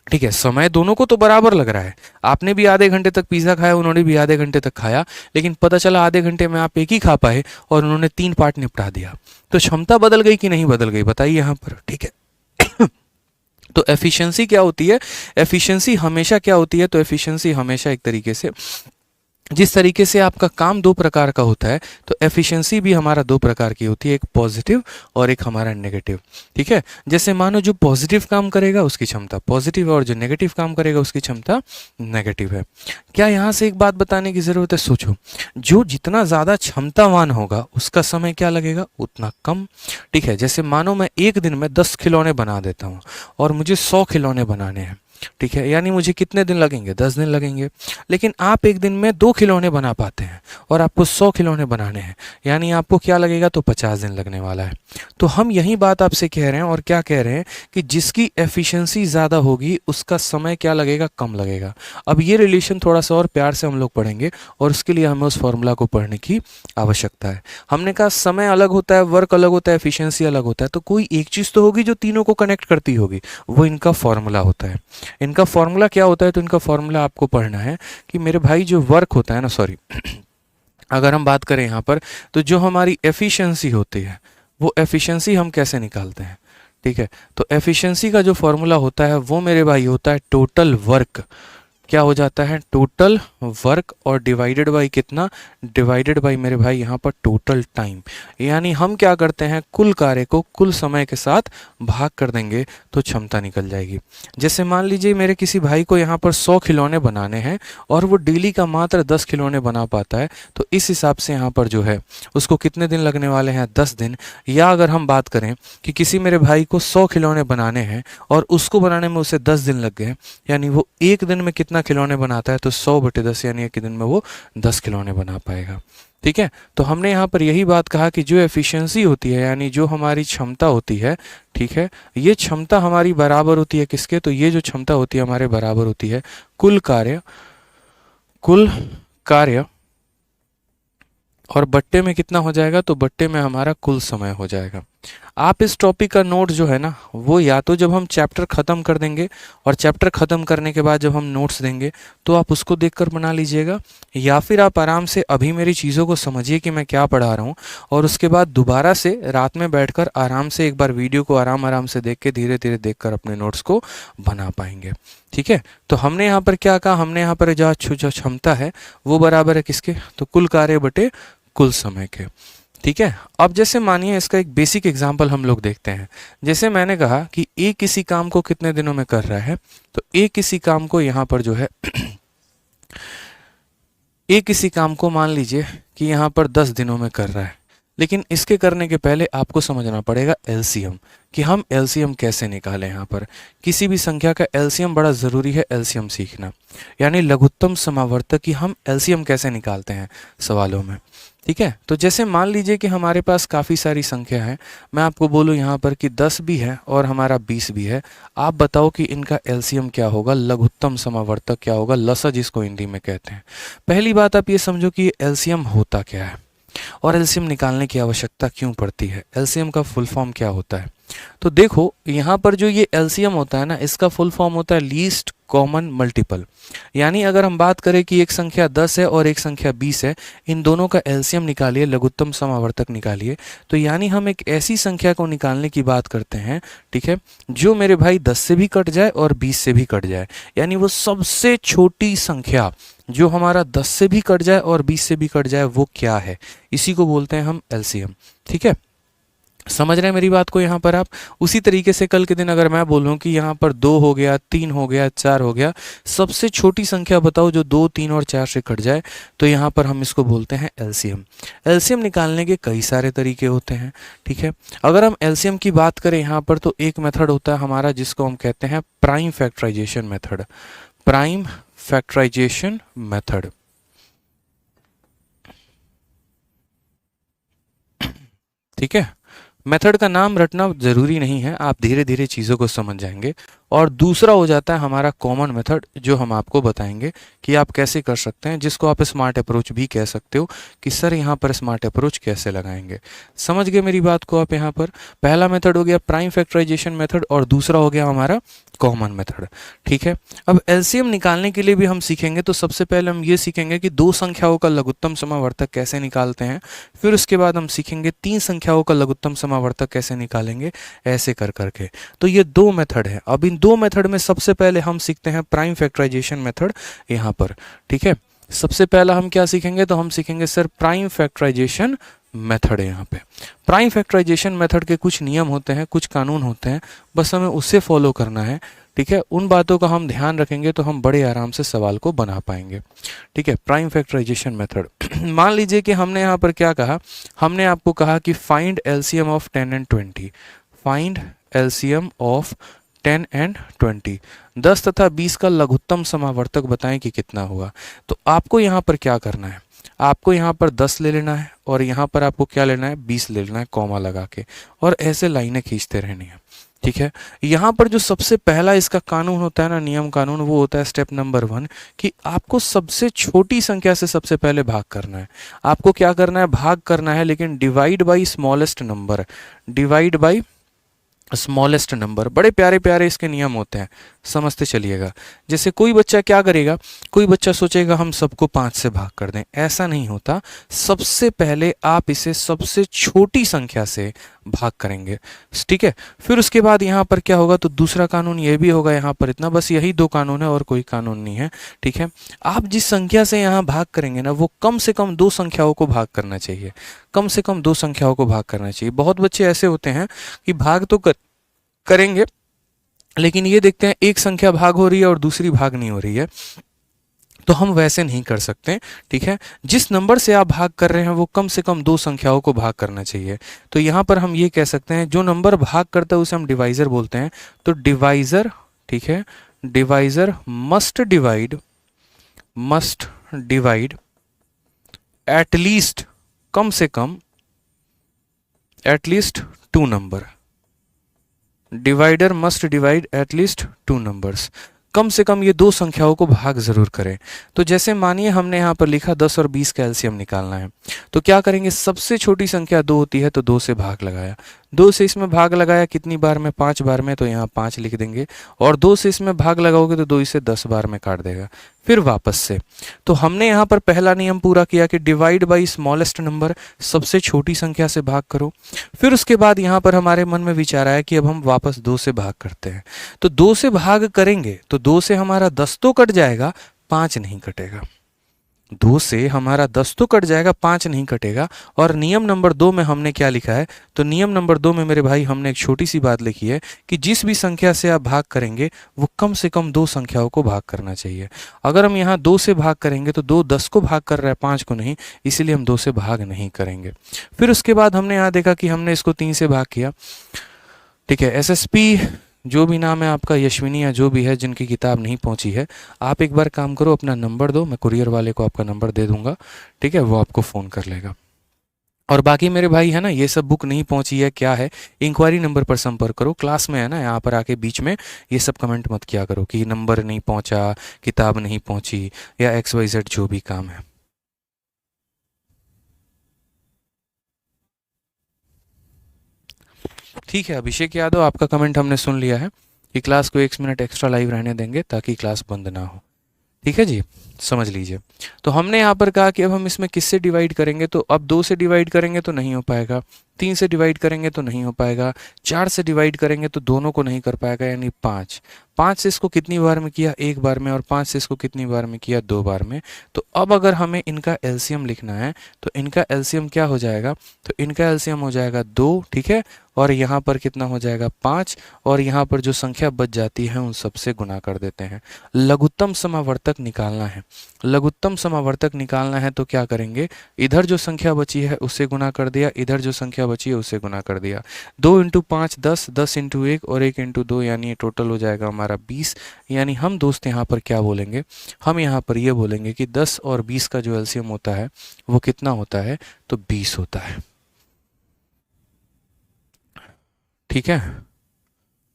ठीक है। समय दोनों को तो बराबर लग रहा है, आपने भी आधे घंटे तक पिज़्ज़ा खाया, उन्होंने भी आधे घंटे तक खाया, लेकिन पता चला आधे घंटे में आप एक ही खा पाए और उन्होंने 3 पार्ट निपटा दिया। तो क्षमता बदल गई कि नहीं बदल गई? बताइए यहाँ पर, ठीक है। तो एफिशिएंसी क्या होती है? एफिशिएंसी हमेशा क्या होती है? तो एफिशिएंसी हमेशा एक तरीके से, जिस तरीके से आपका काम दो प्रकार का होता है, तो एफिशिएंसी भी हमारा दो प्रकार की होती है, एक पॉजिटिव और एक हमारा नेगेटिव, ठीक है। जैसे मानो जो पॉजिटिव काम करेगा उसकी क्षमता पॉजिटिव है, और जो नेगेटिव काम करेगा उसकी क्षमता नेगेटिव है। क्या यहाँ से एक बात बताने की ज़रूरत है? सोचो, जो जितना ज़्यादा क्षमतावान होगा उसका समय क्या लगेगा? उतना कम, ठीक है। जैसे मानो मैं एक दिन में 10 खिलौने बना देता हूँ और मुझे 100 खिलौने बनाने हैं, ठीक है, यानी मुझे कितने दिन लगेंगे? 10 दिन लगेंगे। लेकिन आप एक दिन में 2 खिलौने बना पाते हैं और आपको 100 खिलौने बनाने हैं, यानी आपको क्या लगेगा? तो 50 दिन लगने वाला है। तो हम यही बात आपसे कह रहे हैं, और क्या कह रहे हैं कि जिसकी एफिशिएंसी ज़्यादा होगी उसका समय क्या लगेगा? कम लगेगा। अब ये रिलेशन थोड़ा सा और प्यार से हम लोग पढ़ेंगे, और उसके लिए हमें उस फॉर्मूला को पढ़ने की आवश्यकता है। हमने कहा समय अलग होता है, वर्क अलग होता है, एफिशिएंसी अलग होता है, तो कोई एक चीज़ तो होगी जो तीनों को कनेक्ट करती होगी, वो इनका फॉर्मूला होता है। इनका फॉर्मूला क्या होता है? तो इनका फॉर्मूला आपको पढ़ना है कि मेरे भाई जो वर्क होता है ना, सॉरी अगर हम बात करें यहाँ पर, तो जो हमारी एफिशिएंसी होती है वो एफिशिएंसी हम कैसे निकालते हैं, ठीक है। तो एफिशिएंसी का जो फॉर्मूला होता है वो मेरे भाई होता है टोटल वर्क, क्या हो जाता है, टोटल वर्क और डिवाइडेड बाय कितना, डिवाइडेड बाय मेरे भाई यहाँ पर टोटल टाइम। यानी हम क्या करते हैं, कुल कार्य को कुल समय के साथ भाग कर देंगे तो क्षमता निकल जाएगी। जैसे मान लीजिए मेरे किसी भाई को यहाँ पर 100 खिलौने बनाने हैं और वो डेली का मात्र 10 खिलौने बना पाता है, तो इस हिसाब से यहाँ पर जो है उसको कितने दिन लगने वाले हैं, 10 दिन। या अगर हम बात करें कि किसी मेरे भाई को 100 खिलौने बनाने हैं और उसको बनाने में उसे 10 दिन लग गए, यानी वो एक दिन में कितना खिलौने बनाता है, तो 100/10 यानी एक दिन में वो 10 खिलौने बना पाएगा। ठीक है, तो हमने यहाँ पर यही बात कहा कि जो एफिशिएंसी होती है यानी जो हमारी क्षमता होती है, ठीक है, ये क्षमता हमारी बराबर होती है किसके, तो ये जो क्षमता होती है हमारे बराबर होती है कुल कार्य और बट्टे में कितना हो जाएगा, तो बट्टे में हमारा कुल समय हो जाएगा। आप इस टॉपिक का नोट जो है ना वो या तो जब हम चैप्टर ख़त्म कर देंगे और चैप्टर ख़त्म करने के बाद जब हम नोट्स देंगे तो आप उसको देखकर बना लीजिएगा, या फिर आप आराम से अभी मेरी चीज़ों को समझिए कि मैं क्या पढ़ा रहा हूँ और उसके बाद दोबारा से रात में बैठकर आराम से एक बार वीडियो को आराम से देख के धीरे धीरे देखकर अपने नोट्स को बना पाएंगे। ठीक है, तो हमने यहाँ पर क्या कहा, हमने यहाँ पर जो क्षमता है वो बराबर है किसके, तो कुल कार्य बटे कुल समय के। ठीक है, अब जैसे मानिए इसका एक बेसिक एग्जांपल हम लोग देखते हैं। जैसे मैंने कहा कि ए किसी काम को कितने दिनों में कर रहा है, तो ए किसी काम को यहाँ पर जो है ए किसी काम को मान लीजिए कि यहाँ पर 10 दिनों में कर रहा है, लेकिन इसके करने के पहले आपको समझना पड़ेगा एलसीएम, कि हम एलसीएम कैसे निकालें। यहाँ पर किसी भी संख्या का एलसीएम बड़ा ज़रूरी है, एलसीएम सीखना, यानी लघुत्तम समावर्तक की हम एलसीएम कैसे निकालते हैं सवालों में। ठीक है, तो जैसे मान लीजिए कि हमारे पास काफ़ी सारी संख्या है, मैं आपको बोलूँ यहाँ पर कि 10 भी है और हमारा 20 भी है, आप बताओ कि इनका एलसीएम क्या होगा, लघुत्तम समावर्तक क्या होगा, लसा जिसको हिंदी में कहते हैं। पहली बात आप ये समझो कि एलसीएम होता क्या है और एलसीएम निकालने की आवश्यकता क्यों पड़ती है, एलसीएम का फुल फॉर्म क्या होता है। तो देखो यहाँ पर जो ये एलसीएम होता है ना, इसका फुल फॉर्म होता है लीस्ट कॉमन मल्टीपल। यानी अगर हम बात करें कि एक संख्या 10 है और एक संख्या 20 है, इन दोनों का एलसीएम निकालिए, लघुत्तम समावर्तक निकालिए, तो यानी हम एक ऐसी संख्या को निकालने की बात करते हैं, ठीक है, जो मेरे भाई 10 से भी कट जाए और 20 से भी कट जाए, यानी वो सबसे छोटी संख्या जो हमारा 10 से भी कट जाए और 20 से भी कट जाए वो क्या है, इसी को बोलते हैं हम एलसीएम। ठीक है, समझ रहे हैं मेरी बात को यहाँ पर आप। उसी तरीके से कल के दिन अगर मैं बोलूँ कि यहाँ पर 2 हो गया, 3 हो गया, 4 हो गया, सबसे छोटी संख्या बताओ जो 2, 3 और 4 से कट जाए, तो यहाँ पर हम इसको बोलते हैं एलसीएम। एलसीएम निकालने के कई सारे तरीके होते हैं। ठीक है, अगर हम एलसीएम की बात करें यहाँ पर तो एक मेथड होता है हमारा जिसको हम कहते हैं prime factorisation method. Prime factorisation method, ठीक है, मेथड का नाम रटना ज़रूरी नहीं है, आप धीरे धीरे चीज़ों को समझ जाएंगे। और दूसरा हो जाता है हमारा कॉमन मेथड, जो हम आपको बताएंगे कि आप कैसे कर सकते हैं, जिसको आप स्मार्ट अप्रोच भी कह सकते हो कि सर यहाँ पर स्मार्ट अप्रोच कैसे लगाएंगे। समझ गए मेरी बात को आप। यहाँ पर पहला मेथड हो गया प्राइम फैक्टराइजेशन मेथड और दूसरा हो गया हमारा कॉमन मेथड। ठीक है, अब एलसीएम निकालने के लिए भी हम सीखेंगे, तो सबसे पहले हम ये सीखेंगे कि 2 संख्याओं का लघुत्तम समावर्तक कैसे निकालते हैं, फिर उसके बाद हम सीखेंगे 3 संख्याओं का लघुत्तम समावर्तक कैसे निकालेंगे, ऐसे कर करके। तो ये 2 मेथड है। अब इन 2 मेथड में सबसे पहले हम सीखते हैं प्राइम फैक्टराइजेशन मेथड यहाँ पर। ठीक है, सबसे पहला हम क्या सीखेंगे, तो हम सीखेंगे सर प्राइम फैक्टराइजेशन मेथड है। यहाँ पे प्राइम फैक्टराइजेशन मेथड के कुछ नियम होते हैं, कुछ कानून होते हैं, बस हमें उससे फॉलो करना है। ठीक है, उन बातों का हम ध्यान रखेंगे तो हम बड़े आराम से सवाल को बना पाएंगे। ठीक है, प्राइम फैक्टराइजेशन मेथड मान लीजिए कि हमने यहाँ पर क्या कहा, हमने आपको कहा कि find LCM of 10 and 20। Find LCM of 10 and 20, 10 तथा 20 का लघुत्तम समावर्तक बताएं कि कितना हुआ। तो आपको यहाँ पर क्या करना है, आपको यहाँ पर 10 ले लेना है और यहाँ पर आपको क्या लेना है, 20 ले लेना है कॉमा लगा के, और ऐसे लाइनें खींचते रहनी है। ठीक है, यहाँ पर जो सबसे पहला इसका कानून होता है ना, नियम कानून, वो होता है स्टेप नंबर 1 कि आपको सबसे छोटी संख्या से सबसे पहले भाग करना है। आपको क्या करना है, भाग करना है, लेकिन divide by smallest number, divide by smallest number. बड़े प्यारे प्यारे इसके नियम होते हैं, समझते चलिएगा। जैसे कोई बच्चा क्या करेगा, कोई बच्चा सोचेगा हम सबको 5 से भाग कर दें, ऐसा नहीं होता। सबसे पहले आप इसे सबसे छोटी संख्या से भाग करेंगे, ठीक है। फिर उसके बाद यहाँ पर क्या होगा, तो दूसरा कानून ये भी होगा यहाँ पर इतना, बस यही 2 कानून है और कोई कानून नहीं है, ठीक है। आप जिस संख्या से यहाँ भाग करेंगे ना, वो कम से कम 2 संख्याओं को भाग करना चाहिए, कम से कम 2 संख्याओं को भाग करना चाहिए। बहुत बच्चे ऐसे होते हैं कि भाग तो करेंगे, लेकिन ये देखते हैं एक संख्या भाग हो रही है और दूसरी भाग नहीं हो रही है, तो हम वैसे नहीं कर सकते, ठीक है। जिस नंबर से आप भाग कर रहे हैं वो कम से कम 2 संख्याओं को भाग करना चाहिए। तो यहाँ पर हम ये कह सकते हैं, जो नंबर भाग करता है उसे हम डिवाइज़र बोलते हैं। तो डिवाइज़र, ठीक है, डिवाइज़र मस्ट डिवाइड एटलीस्ट, कम से कम at least 2 number. Divider must divide at least 2 numbers, कम से कम ये 2 संख्याओं को भाग जरूर करें। तो जैसे मानिए हमने यहाँ पर लिखा 10 और 20 का एलसीएम निकालना है, तो क्या करेंगे, सबसे छोटी संख्या 2 होती है, तो 2 से भाग लगाया, 2 से इसमें भाग लगाया कितनी बार में, 5 बार में, तो यहाँ 5 लिख देंगे। और 2 से इसमें भाग लगाओगे तो 2 इसे 10 बार में काट देगा, फिर वापस से। तो हमने यहाँ पर पहला नियम पूरा किया कि डिवाइड बाई स्मॉलेस्ट नंबर, सबसे छोटी संख्या से भाग करो। फिर उसके बाद यहाँ पर हमारे मन में विचार आया कि अब हम वापस 2 से भाग करते हैं। तो 2 से भाग करेंगे तो 2 से हमारा 10 तो कट जाएगा, 5 नहीं कटेगा। 2 से हमारा 10 तो कट जाएगा, 5 नहीं कटेगा। और नियम नंबर 2 में हमने क्या लिखा है, तो नियम नंबर 2 में मेरे भाई हमने एक छोटी सी बात लिखी है कि जिस भी संख्या से आप भाग करेंगे वो कम से कम 2 संख्याओं को भाग करना चाहिए। अगर हम यहाँ 2 से भाग करेंगे तो 2 10 को भाग कर रहा है, 5 को नहीं, इसीलिए हम 2 से भाग नहीं करेंगे। फिर उसके बाद हमने यहाँ देखा कि हमने इसको 3 से भाग किया, ठीक है। एसएसपी जो भी नाम है आपका, यशविनी या जो भी है, जिनकी किताब नहीं पहुंची है, आप एक बार काम करो, अपना नंबर दो, मैं कुरियर वाले को आपका नंबर दे दूंगा, ठीक है, वो आपको फ़ोन कर लेगा। और बाकी मेरे भाई है ना, ये सब बुक नहीं पहुंची है क्या है, इंक्वायरी नंबर पर संपर्क करो, क्लास में है ना, यहाँ पर आके बीच में ये सब कमेंट मत किया करो कि नंबर नहीं पहुंचा, किताब नहीं पहुंची, या XYZ जो भी काम है। ठीक है अभिषेक यादव, आपका कमेंट हमने सुन लिया है कि क्लास को 1 मिनट एक्स्ट्रा लाइव रहने देंगे ताकि क्लास बंद ना हो, ठीक है जी, समझ लीजिए। तो हमने यहाँ पर कहा कि अब हम इसमें किससे डिवाइड करेंगे, तो अब 2 से डिवाइड करेंगे तो नहीं हो पाएगा, 3 से डिवाइड करेंगे तो नहीं हो पाएगा, 4 से डिवाइड करेंगे तो दोनों को नहीं कर पाएगा, यानी 5। 5 से इसको कितनी बार में किया, 1 बार में, और 5 से इसको कितनी बार में किया, 2 बार में। तो अब अगर हमें इनका एलसीएम लिखना है तो इनका एलसीएम क्या हो जाएगा, तो इनका एलसीएम हो जाएगा 2, ठीक है। और यहाँ पर कितना हो जाएगा, 5, और यहाँ पर जो संख्या बच जाती है उन सबसे गुना कर देते हैं। लघुत्तम समावर्तक निकालना है, लघुत्तम समावर्तक निकालना है तो क्या करेंगे, इधर जो संख्या बची है उससे गुना कर दिया, इधर जो संख्या बची है उससे गुना कर दिया। 2 इंटू 5 10, 10 इंटू 1 और 1 इंटू 2, यानी टोटल हो जाएगा हमारा 20। यानी हम दोस्त यहाँ पर क्या बोलेंगे, हम यहाँ पर ये बोलेंगे कि 10 और 20 का जो एलसीएम होता है वो कितना होता है, तो 20 होता है, ठीक है।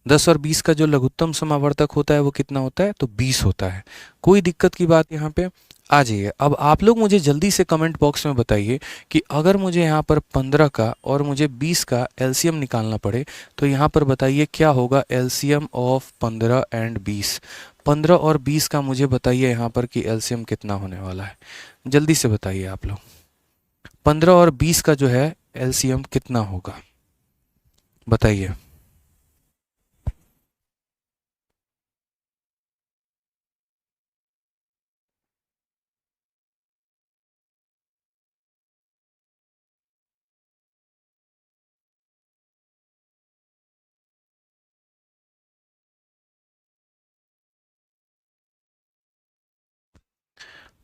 10 और 20 का जो लघुत्तम समावर्तक होता है वो कितना होता है, तो 20 होता है। कोई दिक्कत की बात यहाँ पे आ जाइए। अब आप लोग मुझे जल्दी से कमेंट बॉक्स में बताइए कि अगर मुझे यहाँ पर 15 का और मुझे 20 का एलसीएम निकालना पड़े तो यहाँ पर बताइए क्या होगा एलसीएम ऑफ 15 एंड 20। 15 और 20 का मुझे बताइए यहाँ पर कि एलसीएम कितना होने वाला है, जल्दी से बताइए आप लोग। 15 और 20 का जो है एलसीएम कितना होगा, बताइए।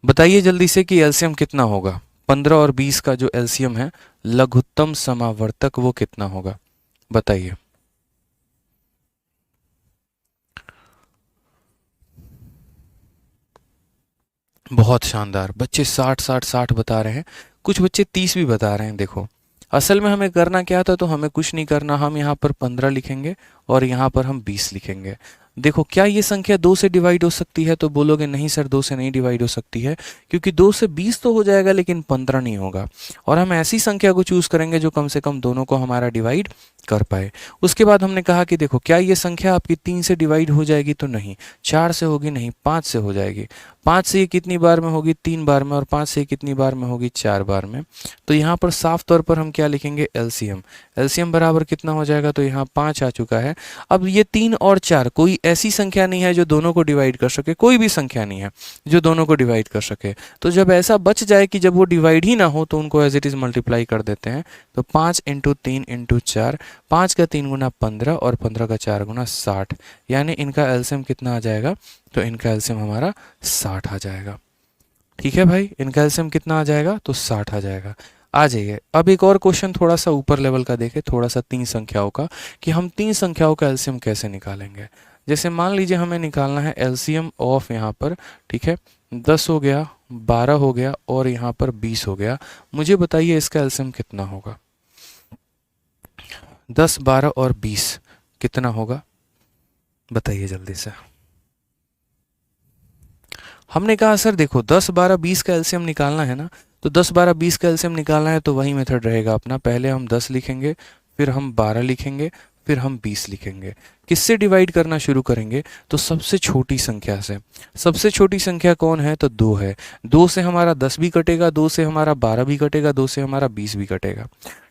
बताइए जल्दी से कि एलसीएम कितना होगा, 15 और 20 का जो एलसीएम है लघुत्तम समावर्तक वो कितना होगा, बताइए। बहुत शानदार, बच्चे 60 60 60 बता रहे हैं, कुछ बच्चे 30 भी बता रहे हैं। देखो असल में हमें करना क्या था, तो हमें कुछ नहीं करना, हम यहाँ पर 15 लिखेंगे और यहाँ पर हम 20 लिखेंगे। देखो क्या ये संख्या 2 से डिवाइड हो सकती है, तो बोलोगे नहीं सर 2 से नहीं डिवाइड हो सकती है, क्योंकि 2 से 20 तो हो जाएगा लेकिन 15 नहीं होगा। और हम ऐसी संख्या को चूज करेंगे जो कम से कम दोनों को हमारा डिवाइड कर पाए। उसके बाद हमने कहा कि देखो क्या ये संख्या आपकी 3 से डिवाइड हो जाएगी, तो नहीं। 4 से होगी, नहीं। 5 से हो जाएगी। 5 से ये कितनी बार में होगी, 3 बार में। और 5 से ये कितनी बार में होगी, 4 बार में। तो यहाँ पर साफ तौर पर हम क्या लिखेंगे, एलसीएम। एलसीएम बराबर कितना हो जाएगा, तो यहाँ 5 आ चुका है। अब ये 3 और 4 कोई ऐसी संख्या नहीं है जो दोनों को डिवाइड कर सके, कोई भी संख्या नहीं है जो दोनों को डिवाइड कर सके। तो जब ऐसा बच जाए कि जब वो डिवाइड ही ना हो, तो उनको एज इट इज़ मल्टीप्लाई कर देते हैं। तो 5 इंटू 3 इंटू 4, 5 का 3 गुना 15 और 15 का 4 गुना 60, यानी इनका एलसीएम कितना आ जाएगा, तो इनका एलसीएम हमारा 60 आ जाएगा। ठीक है भाई, इनका एलसीएम कितना आ जाएगा, तो 60 आ जाएगा। आ जाइए अब एक और क्वेश्चन थोड़ा सा ऊपर लेवल का देखें, थोड़ा सा 3 संख्याओं का, कि हम 3 संख्याओं का एलसीएम कैसे निकालेंगे। जैसे मान लीजिए हमें निकालना है एलसीएम ऑफ यहाँ पर, ठीक है, 10 हो गया, 12 हो गया और यहाँ पर 20 हो गया। मुझे बताइए इसका एलसीएम कितना होगा। 10, 12 और 20 कितना होगा, बताइए जल्दी से। हमने कहा सर देखो 10, 12, 20 का एलसीएम निकालना है ना, तो 10, 12, 20 का एलसीएम निकालना है तो वही मेथड रहेगा अपना। पहले हम 10 लिखेंगे, फिर हम 12 लिखेंगे, फिर हम 20 लिखेंगे। किससे डिवाइड करना शुरू करेंगे, तो सबसे छोटी संख्या से। सबसे छोटी संख्या कौन है, तो 2 है। 2 से हमारा 10 भी कटेगा, 2 से हमारा 12 भी कटेगा, 2 से हमारा 20 भी कटेगा।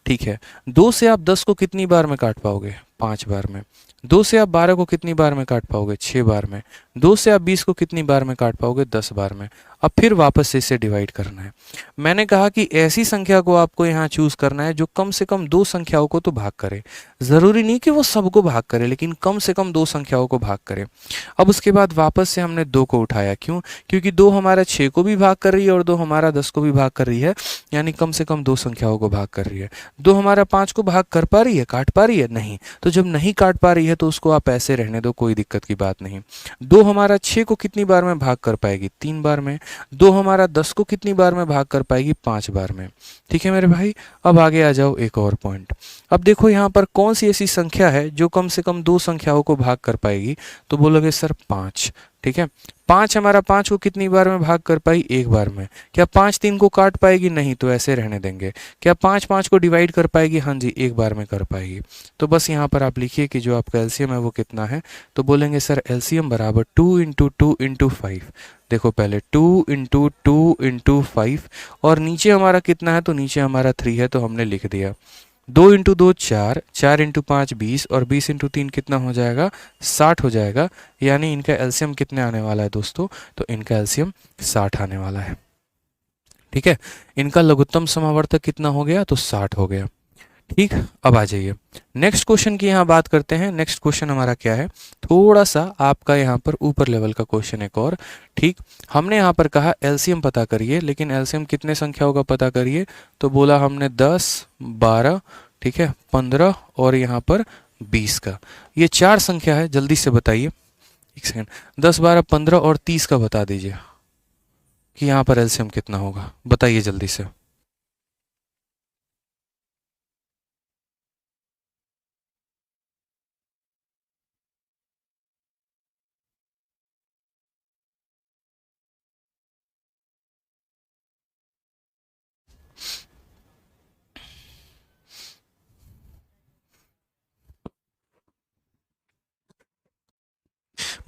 ठीक है, 2 से आप 10 को कितनी बार में काट पाओगे, 5 बार में। 2 से आप 12 को कितनी बार में काट पाओगे, 6 बार में। 2 से आप 20 को कितनी बार में काट पाओगे, 10 बार में। अब फिर वापस से इसे डिवाइड करना है। मैंने कहा कि ऐसी संख्या को आपको यहाँ चूज करना है जो कम से कम 2 संख्याओं को तो भाग करे। ज़रूरी नहीं कि वो सबको भाग करे, लेकिन कम से कम 2 संख्याओं को भाग करे। अब उसके बाद वापस से हमने 2 को उठाया, क्यों, क्योंकि 2 हमारा 6 को भी भाग कर रही है और 2 हमारा 10 को भी भाग कर रही है, यानी कम से कम 2 संख्याओं को भाग कर रही है। 2 हमारा 5 को भाग कर पा रही है, काट पा रही है, नहीं। तो जब नहीं काट पा रही है तो उसको आप ऐसे रहने दो, कोई दिक्कत की बात नहीं। 2 हमारा 6 को कितनी बार में भाग कर पाएगी, 3 बार में। 2 हमारा 10 को कितनी बार में भाग कर पाएगी, 5 बार में। ठीक है मेरे भाई, अब आगे आ जाओ एक और पॉइंट। अब देखो यहाँ पर कौन सी ऐसी संख्या है जो कम से कम 2 संख्याओं को भाग कर पाएगी, तो बोलोगे सर 5। ठीक है, 5 हमारा 5 को कितनी बार में भाग कर पाई, 1 बार में। क्या 5 3 को काट पाएगी, नहीं, तो ऐसे रहने देंगे। क्या 5 5 को डिवाइड कर पाएगी, हाँ जी, 1 बार में कर पाएगी। तो बस यहाँ पर आप लिखिए कि जो आपका एलसीएम है वो कितना है, तो बोलेंगे सर एलसीएम बराबर 2 इंटू 2 इंटू 5। देखो पहले 2 इंटू 2 इंटू 5 और नीचे हमारा कितना है, तो नीचे हमारा 3 है, तो हमने लिख दिया। 2 इंटू 2 4, 4 इंटू 5 20 और 20 इंटू 3 कितना हो जाएगा, 60 हो जाएगा। यानी इनका एलसीएम कितने आने वाला है दोस्तों, तो इनका एलसीएम 60 आने वाला है। ठीक है, इनका लघुत्तम समावर्तक कितना हो गया, तो 60 हो गया। ठीक, अब आ जाइए नेक्स्ट क्वेश्चन की यहाँ बात करते हैं। नेक्स्ट क्वेश्चन हमारा क्या है, थोड़ा सा आपका यहाँ पर ऊपर लेवल का क्वेश्चन एक और। ठीक, हमने यहाँ पर कहा एलसीएम पता करिए, लेकिन एलसीएम कितने संख्याओं का पता करिए, तो बोला हमने 10, 12, ठीक है, 15 और यहाँ पर 20 का। ये 4 संख्या है, जल्दी से बताइए। एक सेकेंड, 10, 12, 15 और 30 का बता दीजिए कि यहाँ पर एलसीएम कितना होगा, बताइए जल्दी से।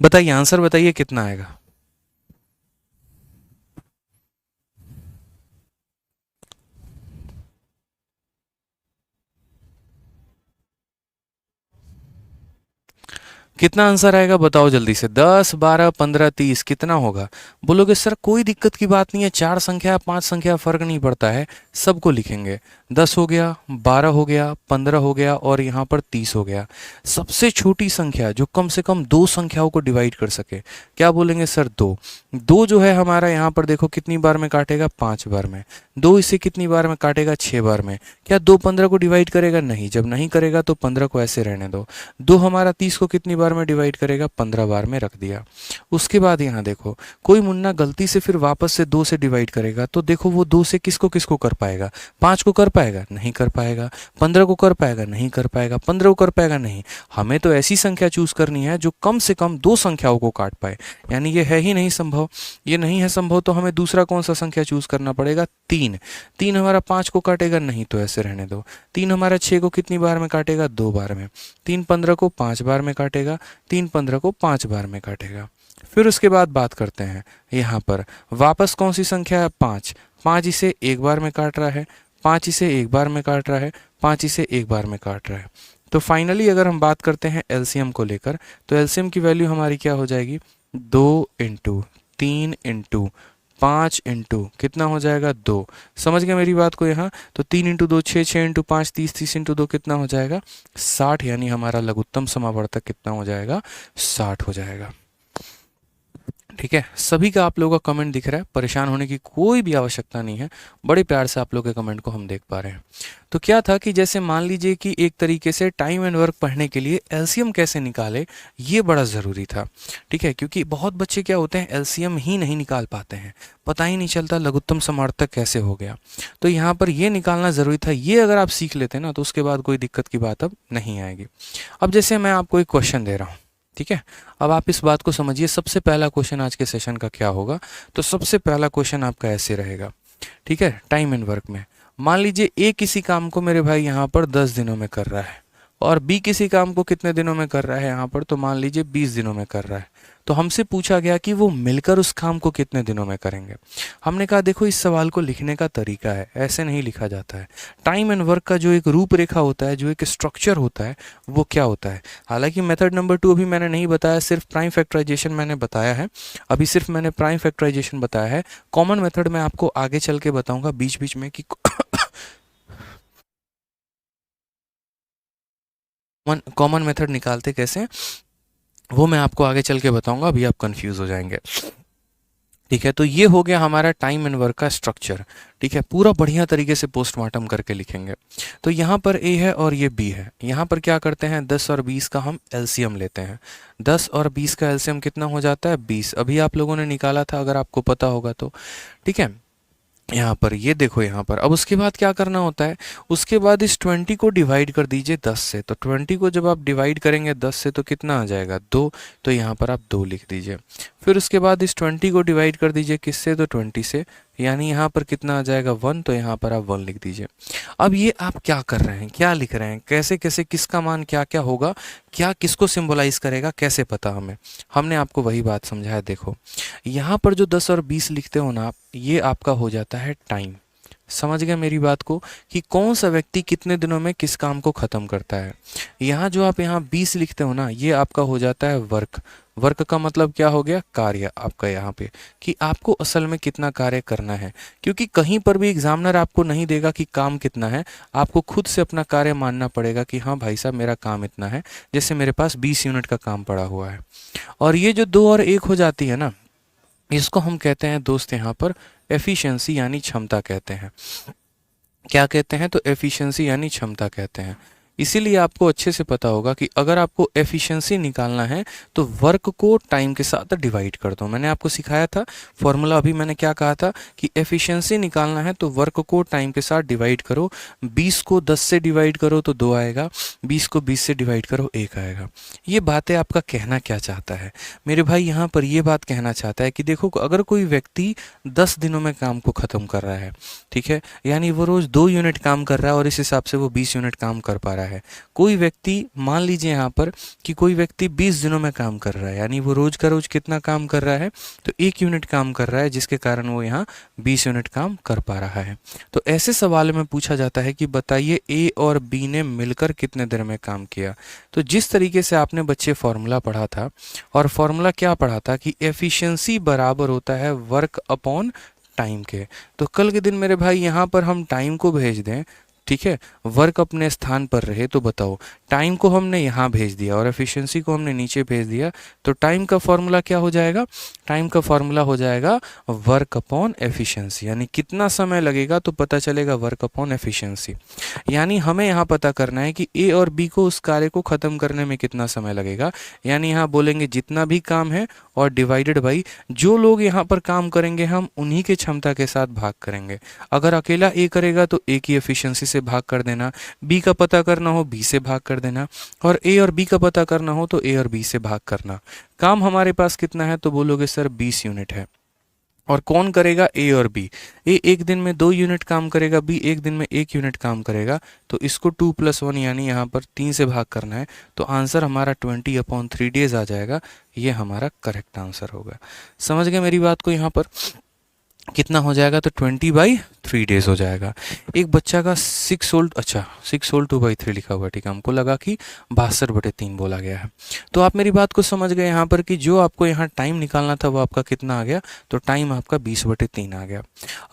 बताइए, आंसर बताइए कितना आएगा। कितना आंसर आएगा बताओ जल्दी से। 10, 12, 15, 30 कितना होगा। बोलोगे सर कोई दिक्कत की बात नहीं है, 4 संख्या 5 संख्या फर्क नहीं पड़ता है, सबको लिखेंगे। 10 हो गया, 12 हो गया, 15 हो गया और यहाँ पर 30 हो गया। सबसे छोटी संख्या जो कम से कम 2 संख्याओं को डिवाइड कर सके, क्या बोलेंगे सर 2। 2 जो है हमारा यहाँ पर देखो कितनी बार में काटेगा, 5 बार में। 2 इसे कितनी बार में काटेगा, 6 बार में। क्या 2 15 को डिवाइड करेगा, नहीं। जब नहीं करेगा तो 15 को ऐसे रहने दो। 2 हमारा 30 को कितनी बार में डिवाइड करेगा, 15 बार में रख दिया। उसके बाद यहाँ देखो, कोई मुन्ना गलती से फिर वापस से 2 से डिवाइड करेगा, तो देखो वो 2 से किसको किसको कर पाएगा, 5 को कर पाएगा, नहीं कर पाएगा, 15 को कर पाएगा, नहीं कर पाएगा, 15 को कर पाएगा, नहीं। हमें तो ऐसी संख्या चूज करनी है जो कम से कम 2 संख्याओं को काट पाए, यानी ये है ही नहीं संभव, ये नहीं है संभव, तो हमें दूसरा कौन सा संख्या चूज करना पड़ेगा, 3। 3 हमारा 5 को काटेगा, नहीं तो ऐसे रहने दो। 3 हमारा 6 को कितनी बार में काटेगा, 2 बार में। 3 15 को 5 बार में काटेगा, 3 15 को 5 बार में काटेगा। फिर उसके बाद बात करते हैं यहाँ पर वापस कौन सी संख्या है, 5। 5 इसे एक बार में काट रहा है, 5 इसे एक बार में काट रहा है, 5 इसे एक बार में काट रहा है। तो फाइनली अगर हम बात करते हैं एलसीएम को लेकर, तो एलसीएम की वैल्यू हमारी क्या हो जाएगी, 2 इंटू 3 इंटू 5 इंटू कितना हो जाएगा, 2। समझ गए मेरी बात को यहाँ, तो 3 इंटू 2 6, 6 इंटू 5 30, 30 इंटू 2 कितना हो जाएगा, 60, यानी हमारा लघुत्तम समावर्तक कितना हो जाएगा, 60 हो जाएगा। ठीक है, सभी का आप लोगों का कमेंट दिख रहा है, परेशान होने की कोई भी आवश्यकता नहीं है, बड़े प्यार से आप लोगों के कमेंट को हम देख पा रहे हैं। तो क्या था कि जैसे मान लीजिए कि एक तरीके से टाइम एंड वर्क पढ़ने के लिए एलसीएम कैसे निकाले, ये बड़ा ज़रूरी था। ठीक है, क्योंकि बहुत बच्चे क्या होते हैं, एलसीएम ही नहीं निकाल पाते हैं, पता ही नहीं चलता लघुत्तम समावर्तक कैसे हो गया। तो यहाँ पर ये निकालना ज़रूरी था, ये अगर आप सीख लेते ना तो उसके बाद कोई दिक्कत की बात अब नहीं आएगी। अब जैसे मैं आपको एक क्वेश्चन दे रहा हूँ, ठीक है, अब आप इस बात को समझिए। सबसे पहला क्वेश्चन आज के सेशन का क्या होगा, तो सबसे पहला क्वेश्चन आपका ऐसे रहेगा, ठीक है, टाइम एंड वर्क में मान लीजिए ए किसी काम को मेरे भाई यहाँ पर 10 दिनों में कर रहा है, और बी किसी काम को कितने दिनों में कर रहा है यहाँ पर, तो मान लीजिए 20 दिनों में कर रहा है। तो हमसे पूछा गया कि वो मिलकर उस काम को कितने दिनों में करेंगे। हमने कहा देखो इस सवाल को लिखने का तरीका है, ऐसे नहीं लिखा जाता है। टाइम एंड वर्क का जो एक रूपरेखा होता है, जो एक स्ट्रक्चर होता है, वो क्या होता है। हालांकि मेथड नंबर 2 अभी मैंने नहीं बताया, सिर्फ प्राइम फैक्टराइजेशन मैंने बताया है, अभी सिर्फ मैंने प्राइम फैक्टराइजेशन बताया है। कॉमन मेथड मैं आपको आगे चल के बताऊंगा बीच बीच में कि कॉमन मेथड निकालते कैसे, वो मैं आपको आगे चल के बताऊंगा, अभी आप कंफ्यूज हो जाएंगे। ठीक है, तो ये हो गया हमारा टाइम एंड वर्क का स्ट्रक्चर। ठीक है, पूरा बढ़िया तरीके से पोस्टमार्टम करके लिखेंगे। तो यहाँ पर ए है और ये बी है, यहाँ पर क्या करते हैं 10 और 20 का हम एलसीएम लेते हैं। 10 और 20 का एलसीएम कितना हो जाता है, 20। अभी आप लोगों ने निकाला था, अगर आपको पता होगा तो। ठीक है, यहाँ पर ये देखो, यहाँ पर अब उसके बाद क्या करना होता है, उसके बाद इस 20 को डिवाइड कर दीजिए 10 से। तो 20 को जब आप डिवाइड करेंगे 10 से तो कितना आ जाएगा, 2। तो यहाँ पर आप 2 लिख दीजिए। फिर उसके बाद इस 20 को डिवाइड कर दीजिए किससे, तो 20 से, यानी यहाँ पर कितना आ जाएगा, 1। तो यहाँ पर आप 1 लिख दीजिए। अब ये आप क्या कर रहे हैं, क्या लिख रहे हैं, कैसे कैसे किसका मान क्या क्या होगा, क्या किसको सिंबलाइज करेगा, कैसे पता हमें, हमने आपको वही बात समझाया। देखो यहाँ पर जो 10 और 20 लिखते हो ना आप, ये आपका हो जाता है टाइम। समझ गए मेरी बात को, कि कौन सा व्यक्ति कितने दिनों में किस काम को ख़त्म करता है। यहाँ जो आप यहाँ 20 लिखते हो ना, ये आपका हो जाता है वर्क। वर्क का मतलब क्या हो गया, कार्य आपका यहाँ पे, कि आपको असल में कितना कार्य करना है। क्योंकि कहीं पर भी एग्जामिनर आपको नहीं देगा कि काम कितना है, आपको खुद से अपना कार्य मानना पड़ेगा कि हाँ भाई साहब मेरा काम इतना है। जैसे मेरे पास 20 यूनिट का काम पड़ा हुआ है, और ये जो 2 और 1 हो जाती है ना, इसको हम कहते हैं दोस्त यहाँ पर एफिशिएंसी यानी क्षमता कहते हैं। क्या कहते हैं, तो एफिशिएंसी यानी क्षमता कहते हैं। इसीलिए आपको अच्छे से पता होगा कि अगर आपको एफिशिएंसी निकालना है तो वर्क को टाइम के साथ डिवाइड कर दो। मैंने आपको सिखाया था फॉर्मूला, अभी मैंने क्या कहा था कि एफिशिएंसी निकालना है तो वर्क को टाइम के साथ डिवाइड करो। 20 को 10 से डिवाइड करो तो 2 आएगा, 20 को 20 से डिवाइड करो 1 आएगा। ये बातें आपका कहना क्या चाहता है मेरे भाई, यहाँ पर ये बात कहना चाहता है कि देखो अगर कोई व्यक्ति 10 दिनों में काम को ख़त्म कर रहा है, ठीक है, यानी वो रोज़ 2 यूनिट काम कर रहा है और इस हिसाब से वो 20 यूनिट काम कर पा रहा है। कोई व्यक्ति मान लीजिए यहाँ पर कि कोई व्यक्ति 20 दिनों में काम कर रहा है, यानी वो रोज का रोज कितना काम कर रहा है, तो 1 यूनिट काम कर रहा है, जिसके कारण वो यहाँ 20 यूनिट काम कर पा रहा है। तो ऐसे सवाल में पूछा जाता है कि बताइए ए और बी ने मिलकर कितने देर में काम किया। तो जिस तरीके से आपने बच्चे फॉर्मूला पढ़ा था, और फॉर्मूला क्या पढ़ा था कि एफिशिएंसी बराबर होता है वर्क अपॉन टाइम के। तो कल के दिन मेरे भाई यहाँ पर हम टाइम को भेज दें ठीक है, वर्क अपने स्थान पर रहे। तो बताओ, टाइम को हमने यहाँ भेज दिया और एफिशिएंसी को हमने नीचे भेज दिया, तो टाइम का फॉर्मूला क्या हो जाएगा? टाइम का फॉर्मूला हो जाएगा वर्क अपॉन एफिशिएंसी, यानी कितना समय लगेगा तो पता चलेगा वर्क अपॉन एफिशिएंसी। यानी हमें यहाँ पता करना है कि ए और बी को उस कार्य को ख़त्म करने में कितना समय लगेगा। यानी यहाँ बोलेंगे जितना भी काम है और डिवाइडेड बाई जो लोग यहाँ पर काम करेंगे हम उन्हीं के क्षमता के साथ भाग करेंगे। अगर अकेला ए करेगा तो ए की एफिशिएंसी से भाग कर देना, बी का पता करना हो बी से भाग कर देना, और ए और बी का पता करना हो तो ए और बी से भाग करना। काम हमारे पास कितना है तो बोलोगे सर 20 यूनिट है। और कौन करेगा? ए और बी। ए एक दिन में 2 यूनिट काम करेगा, बी एक दिन में 1 यूनिट काम करेगा। तो इसको 2 + 1 यानी यहाँ पर 3 से भाग करना है, तो आंसर हमारा 20/3 डेज आ जाएगा। ये हमारा करेक्ट आंसर होगा। समझ गए मेरी बात को? यहाँ पर कितना हो जाएगा तो 20/3 डेज हो जाएगा। एक बच्चा का 6 होल, अच्छा 6 होल 2/3 लिखा हुआ है, ठीक है, हमको लगा कि 62/3 बोला गया है। तो आप मेरी बात को समझ गए यहाँ पर कि जो आपको यहाँ टाइम निकालना था वो आपका कितना आ गया, तो टाइम आपका 20/3 आ गया।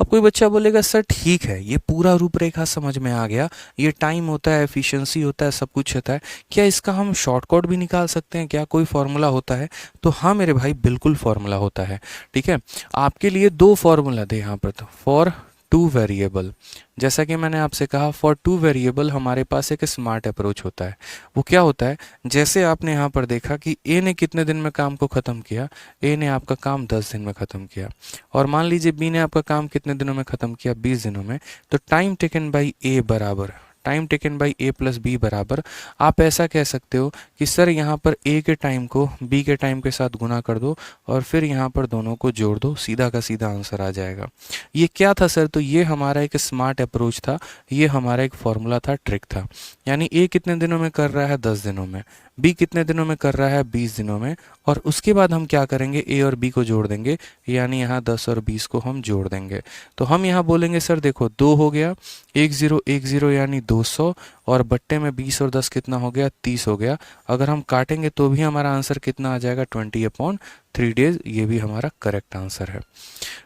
अब कोई बच्चा बोलेगा सर ठीक है, ये पूरा रूपरेखा समझ में आ गया, ये टाइम होता है, एफिशिएंसी होता है, सब कुछ होता है, क्या इसका हम शॉर्टकट भी निकाल सकते हैं? क्या कोई फॉर्मूला होता है? तो हाँ मेरे भाई, बिल्कुल फॉर्मूला होता है। ठीक है, आपके लिए 2 फॉर्मूला थे यहाँ पर। तो फॉर 2 वेरिएबल, जैसा कि मैंने आपसे कहा, फॉर 2 वेरिएबल हमारे पास एक स्मार्ट अप्रोच होता है। वो क्या होता है? जैसे आपने यहाँ पर देखा कि ए ने कितने दिन में काम को ख़त्म किया, ए ने आपका काम 10 दिन में ख़त्म किया, और मान लीजिए बी ने आपका काम कितने दिनों में ख़त्म किया, 20 दिनों में। तो टाइम टेकन बाई ए बराबर time taken by A plus B बराबर, आप ऐसा कह सकते हो कि सर यहाँ पर ए के टाइम को बी के टाइम के साथ गुना कर दो और फिर यहाँ पर दोनों को जोड़ दो, सीधा का सीधा आंसर आ जाएगा। ये क्या था सर? तो ये हमारा एक स्मार्ट अप्रोच था, ये हमारा एक फॉर्मूला था, ट्रिक था। यानी ए कितने दिनों में कर रहा है? 10 दिनों में। बी कितने दिनों में कर रहा है? 20 दिनों में। और उसके बाद हम क्या करेंगे? ए और बी को जोड़ देंगे, यानी यहाँ 10 और 20 को हम जोड़ देंगे। तो हम यहाँ बोलेंगे सर देखो 2 हो गया, 1010 यानी 200, और बट्टे में 20 और 10 कितना हो गया? 30 हो गया। अगर हम काटेंगे तो भी हमारा आंसर कितना आ जाएगा? 20/3 डेज। ये भी हमारा करेक्ट आंसर है।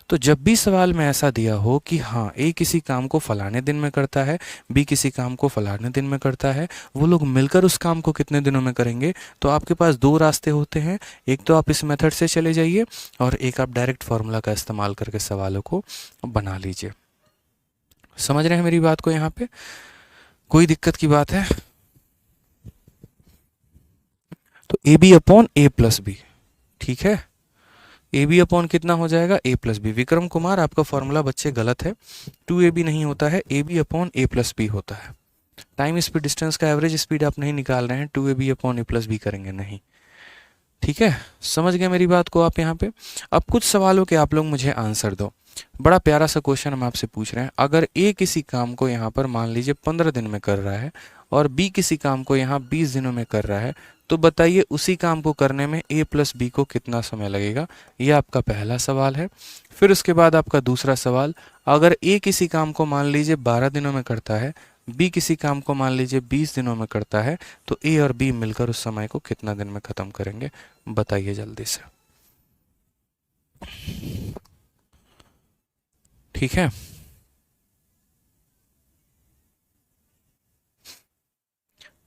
तो जब भी सवाल में ऐसा दिया हो कि हाँ ए किसी काम को फलाने दिन में करता है, बी किसी काम को फलाने दिन में करता है, वो लोग मिलकर उस काम को कितने दिनों में करेंगे, तो आपके पास 2 रास्ते होते हैं। एक तो आप इस मेथड से चले जाइए और एक आप डायरेक्ट फार्मूला का इस्तेमाल करके सवालों को बना लीजिए। समझ रहे हैं मेरी बात को? यहाँ पे कोई दिक्कत की बात है? तो a b upon a plus b, ठीक है, ए बी अपॉन कितना हो जाएगा? A plus b. Vikram Kumar, आपका फॉर्मूला बच्चे गलत है, 2ab नहीं होता है, a b upon a plus b होता है। टाइम स्पीड डिस्टेंस का एवरेज स्पीड आप नहीं निकाल रहे हैं, 2ab upon a plus B करेंगे नहीं। ठीक है, समझ गए मेरी बात को आप यहाँ पे? अब कुछ सवालों के आप लोग मुझे आंसर दो। बड़ा प्यारा सा क्वेश्चन हम आपसे पूछ रहे हैं। अगर ए किसी काम को यहाँ पर मान लीजिए 15 दिन में कर रहा है और बी किसी काम को यहाँ 20 दिनों में कर रहा है, तो बताइए उसी काम को करने में ए प्लस बी को कितना समय लगेगा? ये आपका पहला सवाल है। फिर उसके बाद आपका दूसरा सवाल, अगर ए किसी काम को मान लीजिए 12 दिनों में करता है, बी किसी काम को मान लीजिए 20 दिनों में करता है, तो ए और बी मिलकर उस समय को कितना दिन में ख़त्म करेंगे? बताइए जल्दी से। ठीक है,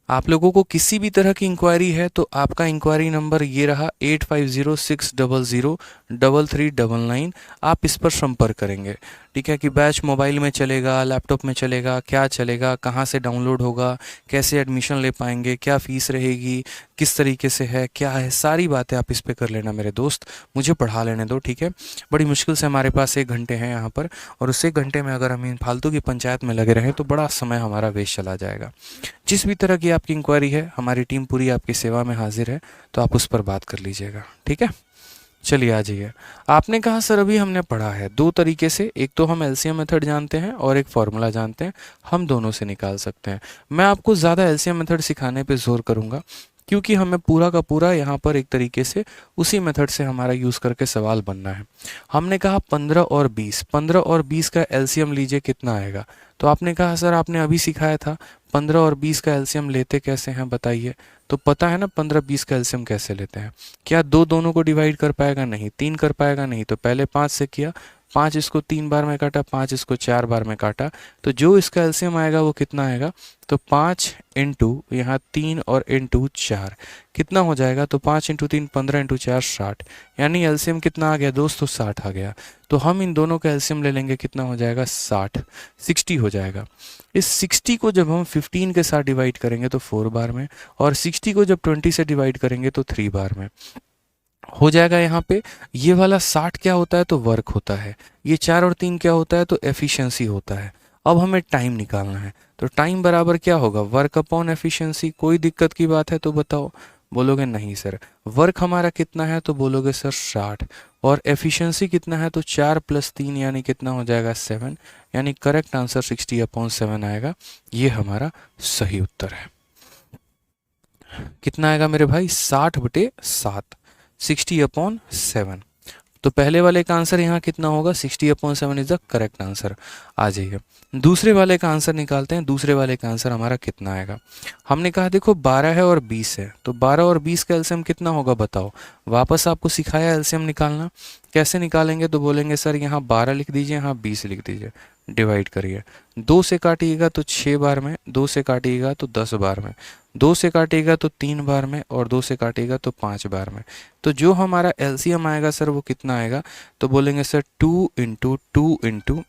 आप लोगों को किसी भी तरह की इंक्वायरी है तो आपका इंक्वायरी नंबर ये रहा 8506003399। आप इस पर संपर्क करेंगे। ठीक है, कि बैच मोबाइल में चलेगा, लैपटॉप में चलेगा, क्या चलेगा, कहाँ से डाउनलोड होगा, कैसे एडमिशन ले पाएंगे, क्या फ़ीस रहेगी, किस तरीके से है, क्या है, सारी बातें आप इस पे कर लेना मेरे दोस्त, मुझे पढ़ा लेने दो। ठीक है, बड़ी मुश्किल से हमारे पास 1 घंटे हैं यहाँ पर, और उस 1 घंटे में अगर हम इन फालतू की पंचायत में लगे रहें तो बड़ा समय हमारा वेस्ट चला जाएगा। जिस भी तरह की आपकी इंक्वायरी है, हमारी टीम पूरी आपकी सेवा में हाजिर है, तो आप उस पर बात कर लीजिएगा। ठीक है, चलिए आ जाइए। आपने कहा सर अभी हमने पढ़ा है 2 तरीके से, एक तो हम एलसीएम मेथड जानते हैं और एक फार्मूला जानते हैं, हम दोनों से निकाल सकते हैं। मैं आपको ज़्यादा एलसीएम मेथड सिखाने पे जोर करूँगा, क्योंकि हमें पूरा का पूरा यहाँ पर एक तरीके से उसी मेथड से हमारा यूज़ करके सवाल बनना है। हमने कहा 15 और 20, 15 और 20 का एलसीएम लीजिए कितना आएगा? तो आपने कहा सर आपने अभी सिखाया था 15 और 20 का एलसीएम लेते कैसे हैं बताइए? तो पता है ना 15-20 का एलसीएम कैसे लेते हैं? क्या 2 दोनों को डिवाइड कर पाएगा? नहीं। 3 कर पाएगा? नहीं। तो पहले 5 से किया, 5 इसको 3 बार में काटा, 5 इसको 4 बार में काटा, तो जो इसका एलसीएम आएगा वो कितना आएगा, तो 5 इंटू यहाँ 3 और इंटू 4 कितना हो जाएगा, तो 5 इंटू 3 15 इंटू 4 60, यानी एलसीएम कितना आ गया दोस्तों, 60 आ गया। तो हम इन दोनों का एलसीएम ले लेंगे, कितना हो जाएगा, 60 हो जाएगा। इस 60 को जब हम 15 के साथ डिवाइड करेंगे तो 4 बार में, और 60 को जब 20 से डिवाइड करेंगे तो 3 बार में हो जाएगा। यहाँ पे ये वाला 60 क्या होता है, तो वर्क होता है, ये 4 और 3 क्या होता है, तो एफिशिएंसी होता है। अब हमें टाइम निकालना है, तो टाइम बराबर क्या होगा, वर्क अपॉन एफिशिएंसी। कोई दिक्कत की बात है तो बताओ, बोलोगे नहीं सर। वर्क हमारा कितना है, तो बोलोगे सर 60, और एफिशिएंसी कितना है, तो 4 + 3 यानी कितना हो जाएगा, 7, यानी करेक्ट आंसर 60/7 आएगा। ये हमारा सही उत्तर है। कितना आएगा मेरे भाई, 60/7, 60/7। तो पहले वाले का आंसर यहाँ कितना होगा, 60/7 इज द करेक्ट आंसर। आ जाइए दूसरे वाले का आंसर निकालते हैं। दूसरे वाले का आंसर हमारा कितना आएगा, हमने कहा देखो 12 है और 20 है, तो 12 और 20 का एलसीएम कितना होगा बताओ। वापस आपको सिखाया एलसीएम निकालना, कैसे निकालेंगे, तो बोलेंगे सर यहाँ 12 लिख दीजिए, यहाँ 20 लिख दीजिए, डिवाइड करिए। 2 से काटिएगा तो 6 बार में, 2 से काटिएगा तो 10 बार में, 2 से काटिएगा तो 3 बार में, और 2 से काटिएगा तो 5 बार में। तो जो हमारा एलसीएम आएगा सर वो कितना आएगा, तो बोलेंगे सर 2 इंटू 2 इंटू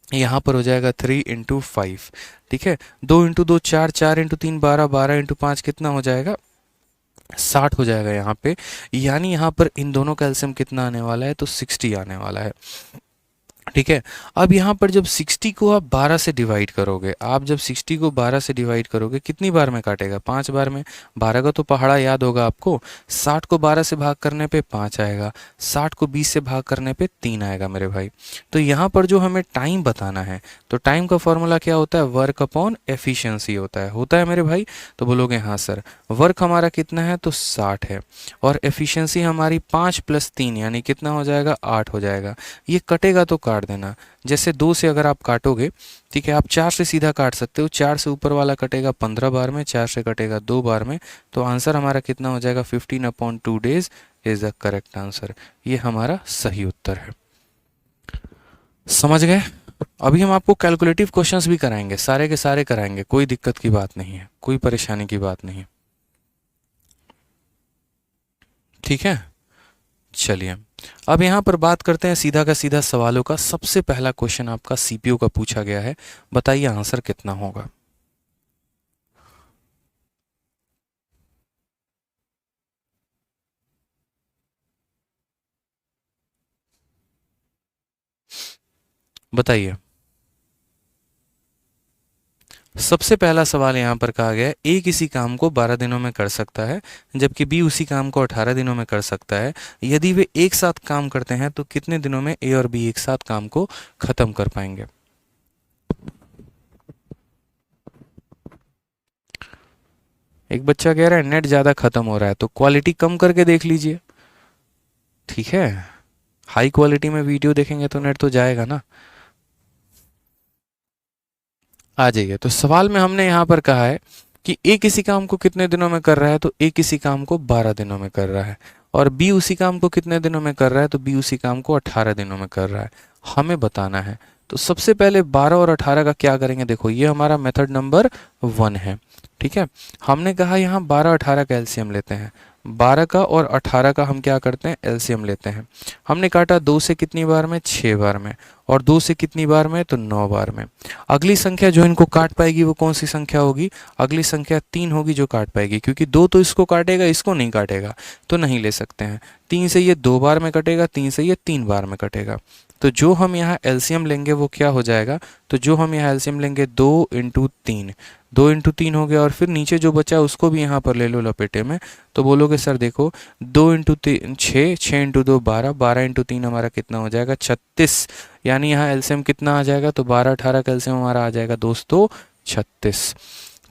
यहाँ पर हो जाएगा 3 इंटू 5, ठीक है। 2 इंटू 2 4, 4 इंटू 3 12, 12 इंटू 5 कितना हो जाएगा, 60 हो जाएगा यहाँ पे। यानी यहाँ पर इन दोनों का एलसीएम कितना आने वाला है, तो 60 आने वाला है, ठीक है। अब यहाँ पर जब 60 को आप 12 से डिवाइड करोगे, आप जब 60 को 12 से डिवाइड करोगे कितनी बार में काटेगा, 5 बार में। 12 का तो पहाड़ा याद होगा आपको, 60 को 12 से भाग करने पे 5 आएगा, 60 को 20 से भाग करने पे 3 आएगा मेरे भाई। तो यहाँ पर जो हमें टाइम बताना है, तो टाइम का फॉर्मूला क्या होता है, वर्क अपॉन एफिशिएंसी होता है मेरे भाई। तो बोलोगे हाँ सर, वर्क हमारा कितना है, तो 60 है, और एफिशिएंसी हमारी 5 + 3 यानी कितना हो जाएगा, 8 हो जाएगा। ये कटेगा तो काट देना, जैसे 2 से अगर आप काटोगे, ठीक है, आप 4 से सीधा काट सकते हो, 4 से ऊपर वाला कटेगा 15 बार में, 4 से कटेगा 2 बार में, तो आंसर हमारा कितना हो जाएगा, 15/2 days is the correct answer. ये हमारा सही उत्तर है। समझ गए। अभी हम आपको कैलकुलेटिव क्वेश्चंस भी कराएंगे, सारे के सारे कराएंगे, कोई दिक्कत की बात नहीं है, कोई परेशानी की बात नहीं, ठीक है। चलिए अब यहाँ पर बात करते हैं सीधा का सीधा सवालों का। सबसे पहला क्वेश्चन आपका सीपीयू का पूछा गया है, बताइए आंसर कितना होगा। बताइए। सबसे पहला सवाल यहाँ पर कहा गया है, ए किसी काम को 12 दिनों में कर सकता है, जबकि बी उसी काम को 18 दिनों में कर सकता है। यदि वे एक साथ काम करते हैं तो कितने दिनों में ए और बी एक साथ काम को खत्म कर पाएंगे। एक बच्चा कह रहा है नेट ज़्यादा खत्म हो रहा है, तो क्वालिटी कम करके देख लीजिए, ठीक है। हाई क्वालिटी में वीडियो देखेंगे तो नेट तो जाएगा ना। आ जाइए, तो सवाल में हमने यहाँ पर कहा है कि ए किसी काम को कितने दिनों में कर रहा है, तो ए किसी काम को 12 दिनों में कर रहा है, और बी उसी काम को कितने दिनों में कर रहा है, तो बी उसी काम को 18 दिनों में कर रहा है, हमें बताना है। तो सबसे पहले 12 और 18 का क्या करेंगे, देखो ये हमारा मेथड नंबर 1 है, ठीक है। हमने कहा यहाँ 12-18 का एलसीएम लेते हैं, 12 का और 18 का हम क्या करते हैं, एलसीएम लेते हैं। हमने काटा 2 से कितनी बार में, 6 बार में, और 2 से कितनी बार में, तो 9 बार में। अगली संख्या जो इनको काट पाएगी वो कौन सी संख्या होगी, अगली संख्या 3 होगी जो काट पाएगी, क्योंकि 2 तो इसको काटेगा, इसको नहीं काटेगा, तो नहीं ले सकते हैं। 3 से ये 2 बार में कटेगा, 3 से ये 3 बार में कटेगा। तो जो हम यहाँ एलसीएम लेंगे वो क्या हो जाएगा, तो जो हम यहाँ एलसीएम लेंगे 2 × 3, 2 × 3 हो गया, और फिर नीचे जो बचा है उसको भी यहाँ पर ले लो लपेटे में। तो बोलोगे सर देखो 2 × 3 6, 6 × 2 12, 12 × 3 हमारा कितना हो जाएगा, 36, यानी यहाँ एलसीएम कितना आ जाएगा, तो 12-18 का एलसीएम हमारा आ जाएगा दोस्तों 36।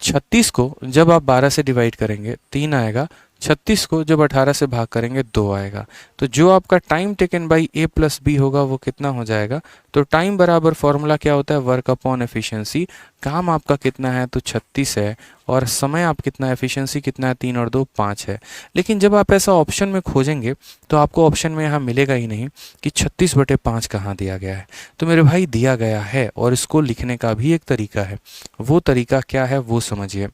36 को जब आप 12 से डिवाइड करेंगे 3 आएगा, 36 को जब 18 से भाग करेंगे 2 आएगा। तो जो आपका time taken by A plus B होगा वो कितना हो जाएगा, तो टाइम बराबर फॉर्मूला क्या होता है, वर्क अपॉन एफिशिएंसी। काम आपका कितना है, तो 36 है, और समय आप कितना, एफिशिएंसी कितना है, 3 और 2 5 है। लेकिन जब आप ऐसा ऑप्शन में खोजेंगे तो आपको ऑप्शन में यहाँ मिलेगा ही नहीं कि 36/5 कहाँ दिया गया है। तो मेरे भाई दिया गया है, और इसको लिखने का भी एक तरीका है। वो तरीका क्या है वो समझिए।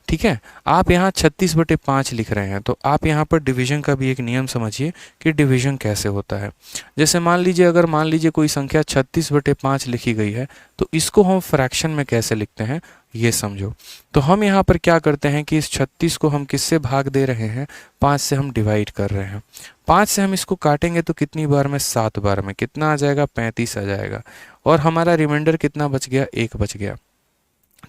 ठीक है, आप यहाँ 36/5 लिख रहे हैं, तो आप यहाँ पर डिवीजन का भी एक नियम समझिए कि डिवीजन कैसे होता है। जैसे मान लीजिए, अगर मान लीजिए कोई संख्या 36/5 लिखी गई है, तो इसको हम फ्रैक्शन में कैसे लिखते हैं ये समझो। तो हम यहाँ पर क्या करते हैं कि इस 36 को हम किससे भाग दे रहे हैं, 5 से हम डिवाइड कर रहे हैं। 5 से हम इसको काटेंगे तो कितनी बार में, 7 बार में। कितना आ जाएगा, 35 आ जाएगा। और हमारा रिमाइंडर कितना बच गया, 1 बच गया।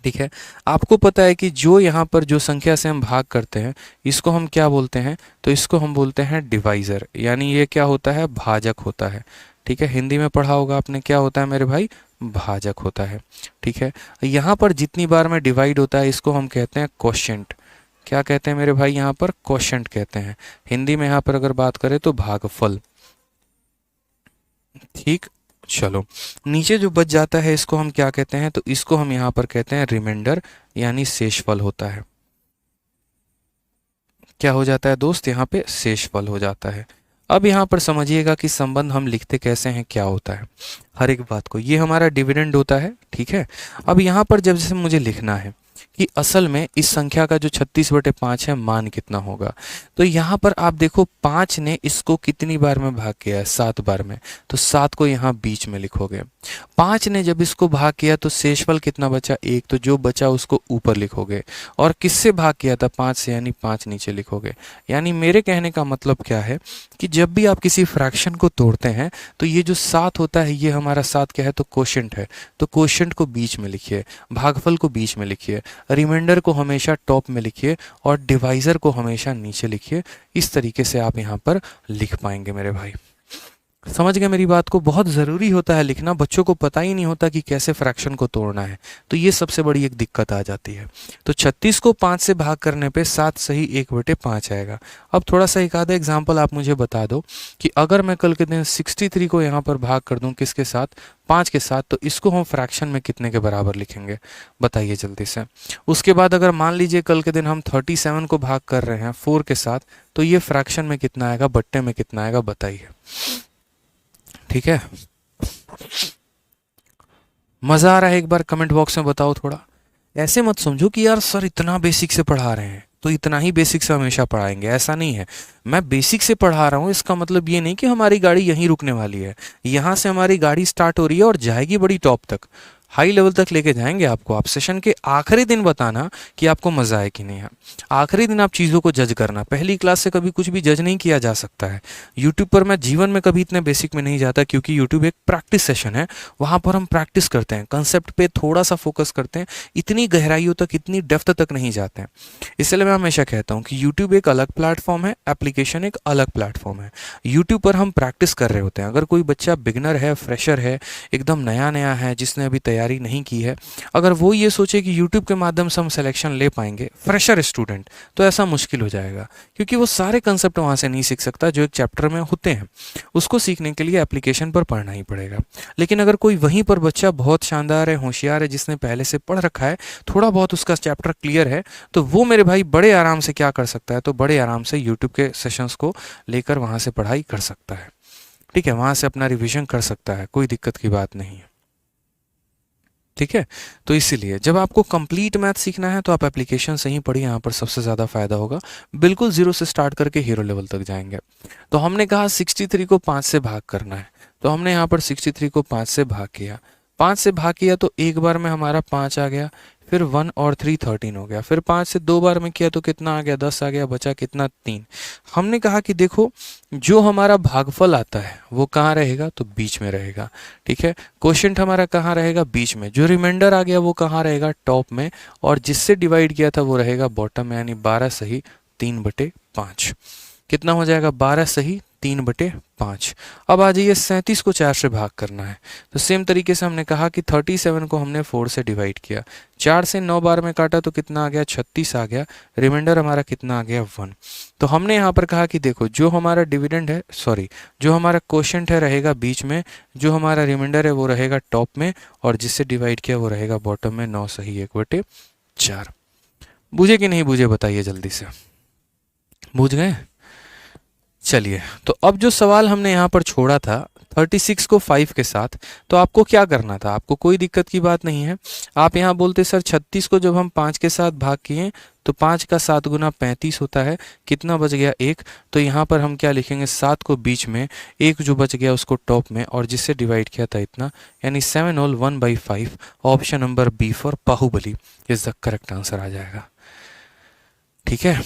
ठीक है, आपको पता है कि जो यहाँ पर जो संख्या से हम भाग करते हैं इसको हम क्या बोलते हैं, तो इसको हम बोलते हैं डिवाइज़र, यानी ये क्या होता है, भाजक होता है। ठीक है, हिंदी में पढ़ा होगा आपने, क्या होता है मेरे भाई, भाजक होता है। ठीक है, यहाँ पर जितनी बार में डिवाइड होता है इसको हम कहते हैं क्वोशिएंट। क्या कहते हैं मेरे भाई, यहाँ पर क्वोशिएंट कहते हैं। हिंदी में यहाँ पर अगर बात करें तो भागफल। ठीक, चलो नीचे जो बच जाता है इसको हम क्या कहते हैं, तो इसको हम यहाँ पर कहते हैं रिमाइंडर, यानी शेषफल होता है। क्या हो जाता है दोस्त, यहाँ पे शेषफल हो जाता है। अब यहाँ पर समझिएगा कि संबंध हम लिखते कैसे हैं, क्या होता है हर एक बात को। ये हमारा डिविडेंड होता है। ठीक है, अब यहाँ पर जब जैसे मुझे लिखना है कि असल में इस संख्या का जो 36/5 है मान कितना होगा, तो यहाँ पर आप देखो 5 ने इसको कितनी बार में भाग किया है, 7 बार में। तो 7 को यहाँ बीच में लिखोगे। 5 ने जब इसको भाग किया तो शेषफल कितना बचा, 1। तो जो बचा उसको ऊपर लिखोगे। और किससे भाग किया था, 5 से, यानी 5 नीचे लिखोगे। यानी मेरे कहने का मतलब क्या है कि जब भी आप किसी फ्रैक्शन को तोड़ते हैं तो ये जो 7 होता है, ये हमारा 7 क्या है, तो क्वोशिएंट है। तो क्वोशिएंट को बीच में लिखिए, भागफल को बीच में लिखिए, रिमाइंडर को हमेशा टॉप में लिखिए, और डिवाइज़र को हमेशा नीचे लिखिए। इस तरीके से आप यहाँ पर लिख पाएंगे मेरे भाई। समझ गए मेरी बात को। बहुत ज़रूरी होता है लिखना, बच्चों को पता ही नहीं होता कि कैसे फ्रैक्शन को तोड़ना है, तो ये सबसे बड़ी एक दिक्कत आ जाती है। तो 36 को 5 से भाग करने पे 7 सही 1/5 आएगा। अब थोड़ा सा एक आधा एग्जाम्पल आप मुझे बता दो कि अगर मैं कल के दिन 63 को यहाँ पर भाग कर दूँ किसके साथ, 5 के साथ, तो इसको हम फ्रैक्शन में कितने के बराबर लिखेंगे, बताइए जल्दी से। उसके बाद अगर मान लीजिए कल के दिन हम 37 को भाग कर रहे हैं 4 के साथ, तो ये फ्रैक्शन में कितना आएगा, बट्टे में कितना आएगा, बताइए। ठीक है, मजा आ रहा है, एक बार कमेंट बॉक्स में बताओ थोड़ा। ऐसे मत समझो कि यार सर इतना बेसिक से पढ़ा रहे हैं तो इतना ही बेसिक से हमेशा पढ़ाएंगे, ऐसा नहीं है। मैं बेसिक से पढ़ा रहा हूँ इसका मतलब ये नहीं कि हमारी गाड़ी यहीं रुकने वाली है। यहाँ से हमारी गाड़ी स्टार्ट हो रही है और जाएगी बड़ी टॉप तक, हाई लेवल तक लेके जाएंगे आपको। आप सेशन के आखिरी दिन बताना कि आपको मजा आए कि नहीं है। आखिरी दिन आप चीज़ों को जज करना, पहली क्लास से कभी कुछ भी जज नहीं किया जा सकता है। यूट्यूब पर मैं जीवन में कभी इतने बेसिक में नहीं जाता, क्योंकि यूट्यूब एक प्रैक्टिस सेशन है। वहाँ पर हम प्रैक्टिस करते हैं, कंसेप्ट पे थोड़ा सा फोकस करते हैं, इतनी गहराइयों तक, इतनी डेप्थ तक नहीं जाते हैं। इसलिए मैं हमेशा कहता हूँ कि यूट्यूब एक अलग प्लेटफॉर्म है, एप्लीकेशन एक अलग प्लेटफॉर्म है। यूट्यूब पर हम प्रैक्टिस कर रहे होते हैं। अगर कोई बच्चा बिगनर है, फ्रेशर है, एकदम नया नया है, जिसने अभी तैयारी नहीं की है, अगर वो ये सोचे कि YouTube के माध्यम से हम सिलेक्शन ले पाएंगे, फ्रेशर स्टूडेंट, तो ऐसा मुश्किल हो जाएगा, क्योंकि वो सारे कंसेप्ट वहाँ से नहीं सीख सकता जो एक चैप्टर में होते हैं। उसको सीखने के लिए एप्लीकेशन पर पढ़ना ही पड़ेगा। लेकिन अगर कोई वहीं पर बच्चा बहुत शानदार है, होशियार है, जिसने पहले से पढ़ रखा है, थोड़ा बहुत उसका चैप्टर क्लियर है, तो वो मेरे भाई बड़े आराम से क्या कर सकता है, तो बड़े आराम से यूट्यूब के सेशंस को लेकर वहाँ से पढ़ाई कर सकता है। ठीक है, वहाँ से अपना रिविजन कर सकता है, कोई दिक्कत की बात नहीं है। ठीक है, तो इसीलिए जब आपको कंप्लीट मैथ सीखना है तो आप एप्लीकेशन से ही पढ़िए, यहाँ पर सबसे ज़्यादा फायदा होगा। बिल्कुल जीरो से स्टार्ट करके हीरो लेवल तक जाएंगे। तो हमने कहा 63 को 5 से भाग करना है, तो हमने यहाँ पर 63 को 5 से भाग किया। 5 से भाग किया तो एक बार में हमारा 5 आ गया, फिर 1 और 3 13 हो गया। फिर 5 से 2 बार में किया तो कितना आ गया, 10 आ गया, बचा कितना, 3। हमने कहा कि देखो जो हमारा भागफल आता है वो कहाँ रहेगा, तो बीच में रहेगा। ठीक है, क्वोशिएंट हमारा कहाँ रहेगा, बीच में। जो रिमाइंडर आ गया वो कहाँ रहेगा, टॉप में। और जिससे डिवाइड किया था वो रहेगा बॉटम में, यानी 12 सही 3/5। कितना हो जाएगा, 12 सही 3/5। अब आ जाइए 37 को 4 से भाग करना है, तो सेम तरीके से हमने कहा कि 37 को हमने 4 से डिवाइड किया, 4 से 9 बार में काटा तो कितना आ गया, 36 आ गया, रिमाइंडर हमारा कितना आ गया, 1। तो हमने यहाँ पर कहा कि देखो जो हमारा डिविडेंड है, सॉरी जो हमारा क्वोशिएंट है रहेगा बीच में, जो हमारा रिमाइंडर है वो रहेगा टॉप में, और जिससे डिवाइड किया वो रहेगा बॉटम में। 9 सही 1/4। बुझे कि नहीं बुझे बताइए जल्दी से, बुझ गए? चलिए, तो अब जो सवाल हमने यहाँ पर छोड़ा था 36 को 5 के साथ, तो आपको क्या करना था, आपको कोई दिक्कत की बात नहीं है। आप यहाँ बोलते सर 36 को जब हम 5 के साथ भाग किए तो 5 का 7 गुना 35 होता है, कितना बच गया 1। तो यहाँ पर हम क्या लिखेंगे, 7 को बीच में, 1 जो बच गया उसको टॉप में, और जिससे डिवाइड किया था इतना, यानी 7 whole 1/5। Option number B for Baahubali is the correct answer आ जाएगा। ठीक है,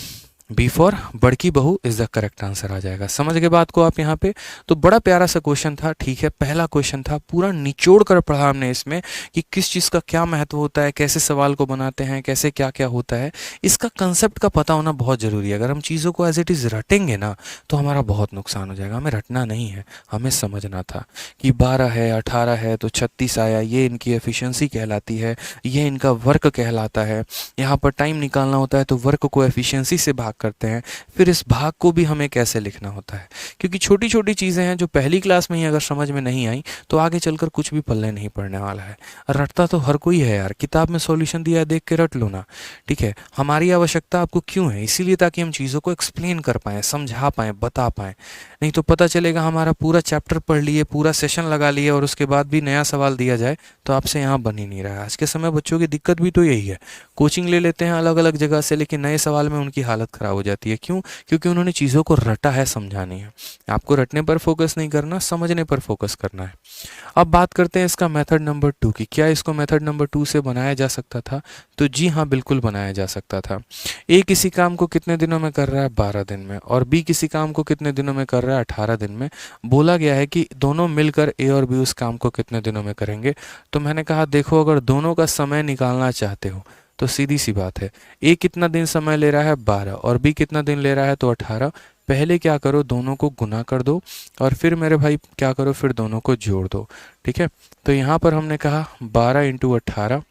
बी फॉर बड़की बहू इज द करेक्ट आंसर आ जाएगा। समझ गए बात को आप यहाँ पे? तो बड़ा प्यारा सा क्वेश्चन था, ठीक है, पहला क्वेश्चन था, पूरा निचोड़ कर पढ़ा हमने इसमें कि किस चीज़ का क्या महत्व होता है, कैसे सवाल को बनाते हैं, कैसे क्या क्या होता है, इसका कंसेप्ट का पता होना बहुत ज़रूरी है। अगर हम चीज़ों को एज इट इज़ रटेंगे ना तो हमारा बहुत नुकसान हो जाएगा। हमें रटना नहीं है, हमें समझना था कि 12 है, 18 है तो 36 आया, ये इनकी एफिशिएंसी कहलाती है, ये इनका वर्क कहलाता है। यहाँ पर टाइम निकालना होता है तो वर्क को एफिशिएंसी से भाग करते हैं, फिर इस भाग को भी हमें कैसे लिखना होता है, क्योंकि छोटी छोटी चीज़ें हैं जो पहली क्लास में ही अगर समझ में नहीं आई तो आगे चलकर कुछ भी पल्ले नहीं पड़ने वाला है। रटता तो हर कोई है यार, किताब में सॉल्यूशन दिया है देख के रट लो ना। ठीक है, हमारी आवश्यकता आपको क्यों है, इसीलिए ताकि हम चीज़ों को एक्सप्लेन कर पाएँ, समझा पाएँ, बता पाएँ। नहीं तो पता चलेगा हमारा पूरा चैप्टर पढ़ लिए, पूरा सेशन लगा लिए और उसके बाद भी नया सवाल दिया जाए तो आपसे यहाँ बन ही नहीं रहा है। आज के समय बच्चों की दिक्कत भी तो यही है, कोचिंग ले लेते हैं अलग अलग जगह से, लेकिन नए सवाल में उनकी हालत ख़राब हो जाती है। क्यों? क्योंकि उन्होंने चीज़ों को रटा है, समझा नहीं है। आपको रटने पर फोकस नहीं करना, समझने पर फोकस करना है। अब बात करते हैं इसका मेथड नंबर 2 की। क्या इसको मेथड नंबर 2 से बनाया जा सकता था? तो जी हाँ, बिल्कुल बनाया जा सकता था। ए किसी काम को कितने दिनों में कर रहा है? 12 दिन में। और बी किसी काम को कितने दिनों में कर रहा है? 18 दिन में। बोला गया है कि दोनों मिलकर ए और बी उस काम को कितने दिनों में करेंगे। तो मैंने कहा देखो, अगर दोनों का समय निकालना चाहते हो तो सीधी सी बात है, ए कितना दिन समय ले रहा है? 12, और बी कितना दिन ले रहा है? तो 18। पहले क्या करो, दोनों को गुना कर दो, और फिर मेरे भाई क्या करो, फिर दोनों को जोड़ दो। ठीक है, तो यहाँ पर हमने कहा 12 इंटू 18,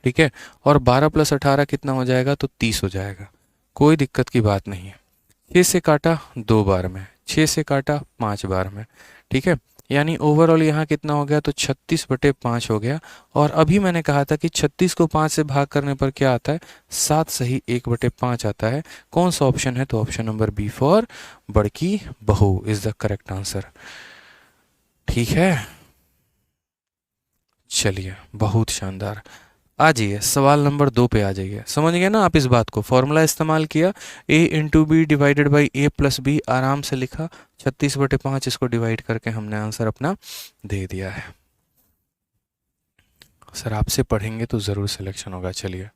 ठीक है, और 12 प्लस 18 कितना हो जाएगा? तो 30 हो जाएगा। कोई दिक्कत की बात नहीं है। 6 से काटा 2 बार में, 6 से काटा 5 बार में। ठीक है, यानी ओवरऑल यहाँ कितना हो गया? तो 36/5 हो गया। और अभी मैंने कहा था कि 36 को 5 से भाग करने पर क्या आता है? 7 सही 1/5 आता है। कौन सा ऑप्शन है? तो ऑप्शन नंबर बी फॉर बड़की बहू इज द करेक्ट आंसर। ठीक है, चलिए, बहुत शानदार। आ जाइए सवाल नंबर 2 पे आ जाइए। समझ गए ना आप इस बात को? फॉर्मूला इस्तेमाल किया, a into b divided by a plus b, आराम से लिखा, 36/5 इसको डिवाइड करके हमने आंसर अपना दे दिया है। सर आपसे पढ़ेंगे तो ज़रूर सिलेक्शन होगा। चलिए,